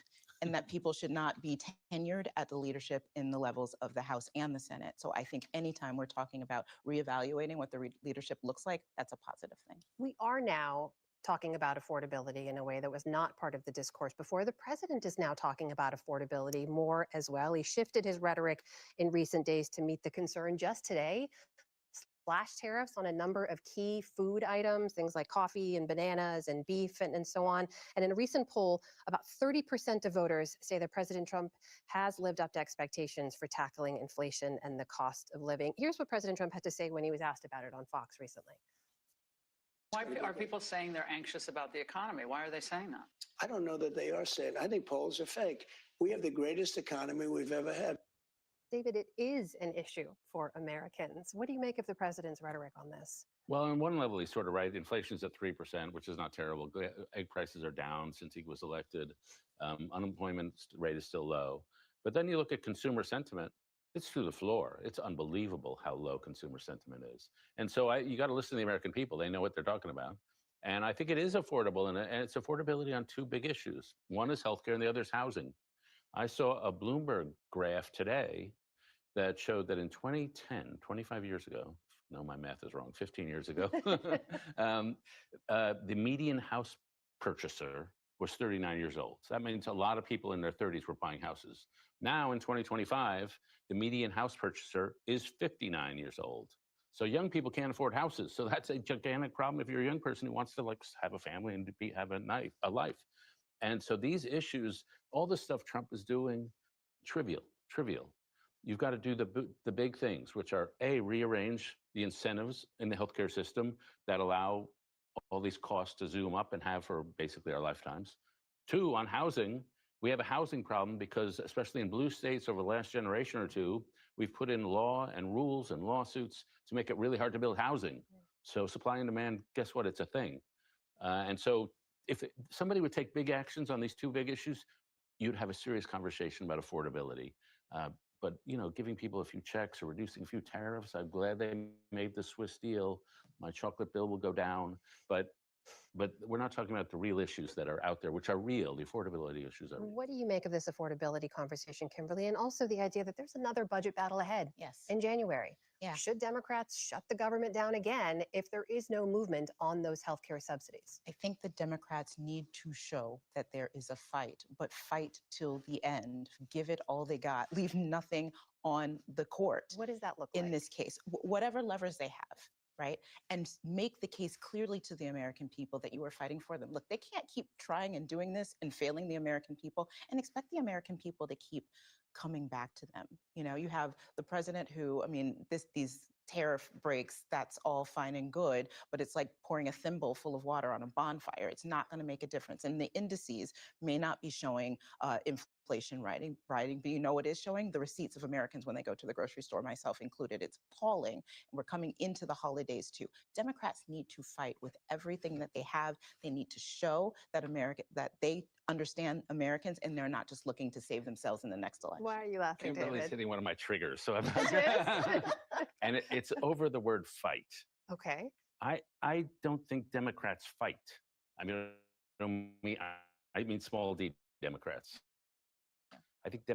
S15: and that people should not be tenured at the leadership in the levels of the House and the Senate. So I think anytime we're talking about reevaluating what the leadership looks like, that's a positive thing.
S13: We are now talking about affordability in a way that was not part of the discourse before. The president is now talking about affordability more as well. He shifted his rhetoric in recent days to meet the concern. Just today, slash tariffs on a number of key food items, things like coffee and bananas and beef and so on. And in a recent poll, about 30% of voters say that President Trump has lived up to expectations for tackling inflation and the cost of living. Here's what President Trump had to say when he was asked about it on Fox recently.
S16: Why are people saying they're anxious about the economy? Why are they saying that?
S17: I don't know that they are saying. I think polls are fake. We have the greatest economy we've ever had.
S13: David, it is an issue for Americans. What do you make of the president's rhetoric on this?
S14: Well, on one level, he's sort of right. Inflation's at 3%, which is not terrible. Egg prices are down since he was elected. Unemployment rate is still low. But then you look at consumer sentiment, it's through the floor. It's unbelievable how low consumer sentiment is. And so you got to listen to the American people. They know what they're talking about. And I think it is affordable, and it's affordability on two big issues. One is healthcare and the other is housing. I saw a Bloomberg graph today that showed that in 2010, 25 years ago, no, my math is wrong, 15 years ago, the median house purchaser was 39 years old. So that means a lot of people in their 30s were buying houses. Now in 2025, the median house purchaser is 59 years old. So young people can't afford houses. So that's a gigantic problem if you're a young person who wants to like have a family and have a life. And so these issues, all the stuff Trump is doing, trivial. You've got to do the big things, which are A, rearrange the incentives in the healthcare system that allow all these costs to zoom up and have for basically our lifetimes. Two, on housing, we have a housing problem because, especially in blue states over the last generation or two, we've put in law and rules and lawsuits to make it really hard to build housing. So supply and demand, guess what? It's a thing. And so if somebody would take big actions on these two big issues, you'd have a serious conversation about affordability. But, you know, giving people a few checks or reducing a few tariffs, I'm glad they made the Swiss deal. My chocolate bill will go down. But we're not talking about the real issues that are out there, which are real. The affordability issues are real.
S13: What do you make of this affordability conversation, Kimberly? And also the idea that there's another budget battle ahead in January.
S15: Yeah.
S13: Should Democrats shut the government down again if there is no movement on those healthcare subsidies?
S15: I think the Democrats need to show that there is a fight, but fight till the end. Give it all they got. Leave nothing on the court.
S13: What does that look like?
S15: In this case, whatever levers they have, right? And make the case clearly to the American people that you are fighting for them. Look, they can't keep trying and doing this and failing the American people and expect the American people to keep coming back to them. You know, you have the president who, I mean, these tariff breaks, that's all fine and good, but it's like pouring a thimble full of water on a bonfire. It's not going to make a difference. And the indices may not be showing inflation rising, but you know what is showing? The receipts of Americans when they go to the grocery store, myself included. It's appalling. And we're coming into the holidays too. Democrats need to fight with everything that they have. They need to show that that they understand Americans and they're not just looking to save themselves in the next election.
S13: Why are you laughing,
S14: Kimberly's
S13: David?
S14: hitting one of my triggers. So I'm
S13: It is?
S14: and it's over the word fight.
S13: Okay.
S14: I don't think Democrats fight. I mean, I mean small d Democrats. I think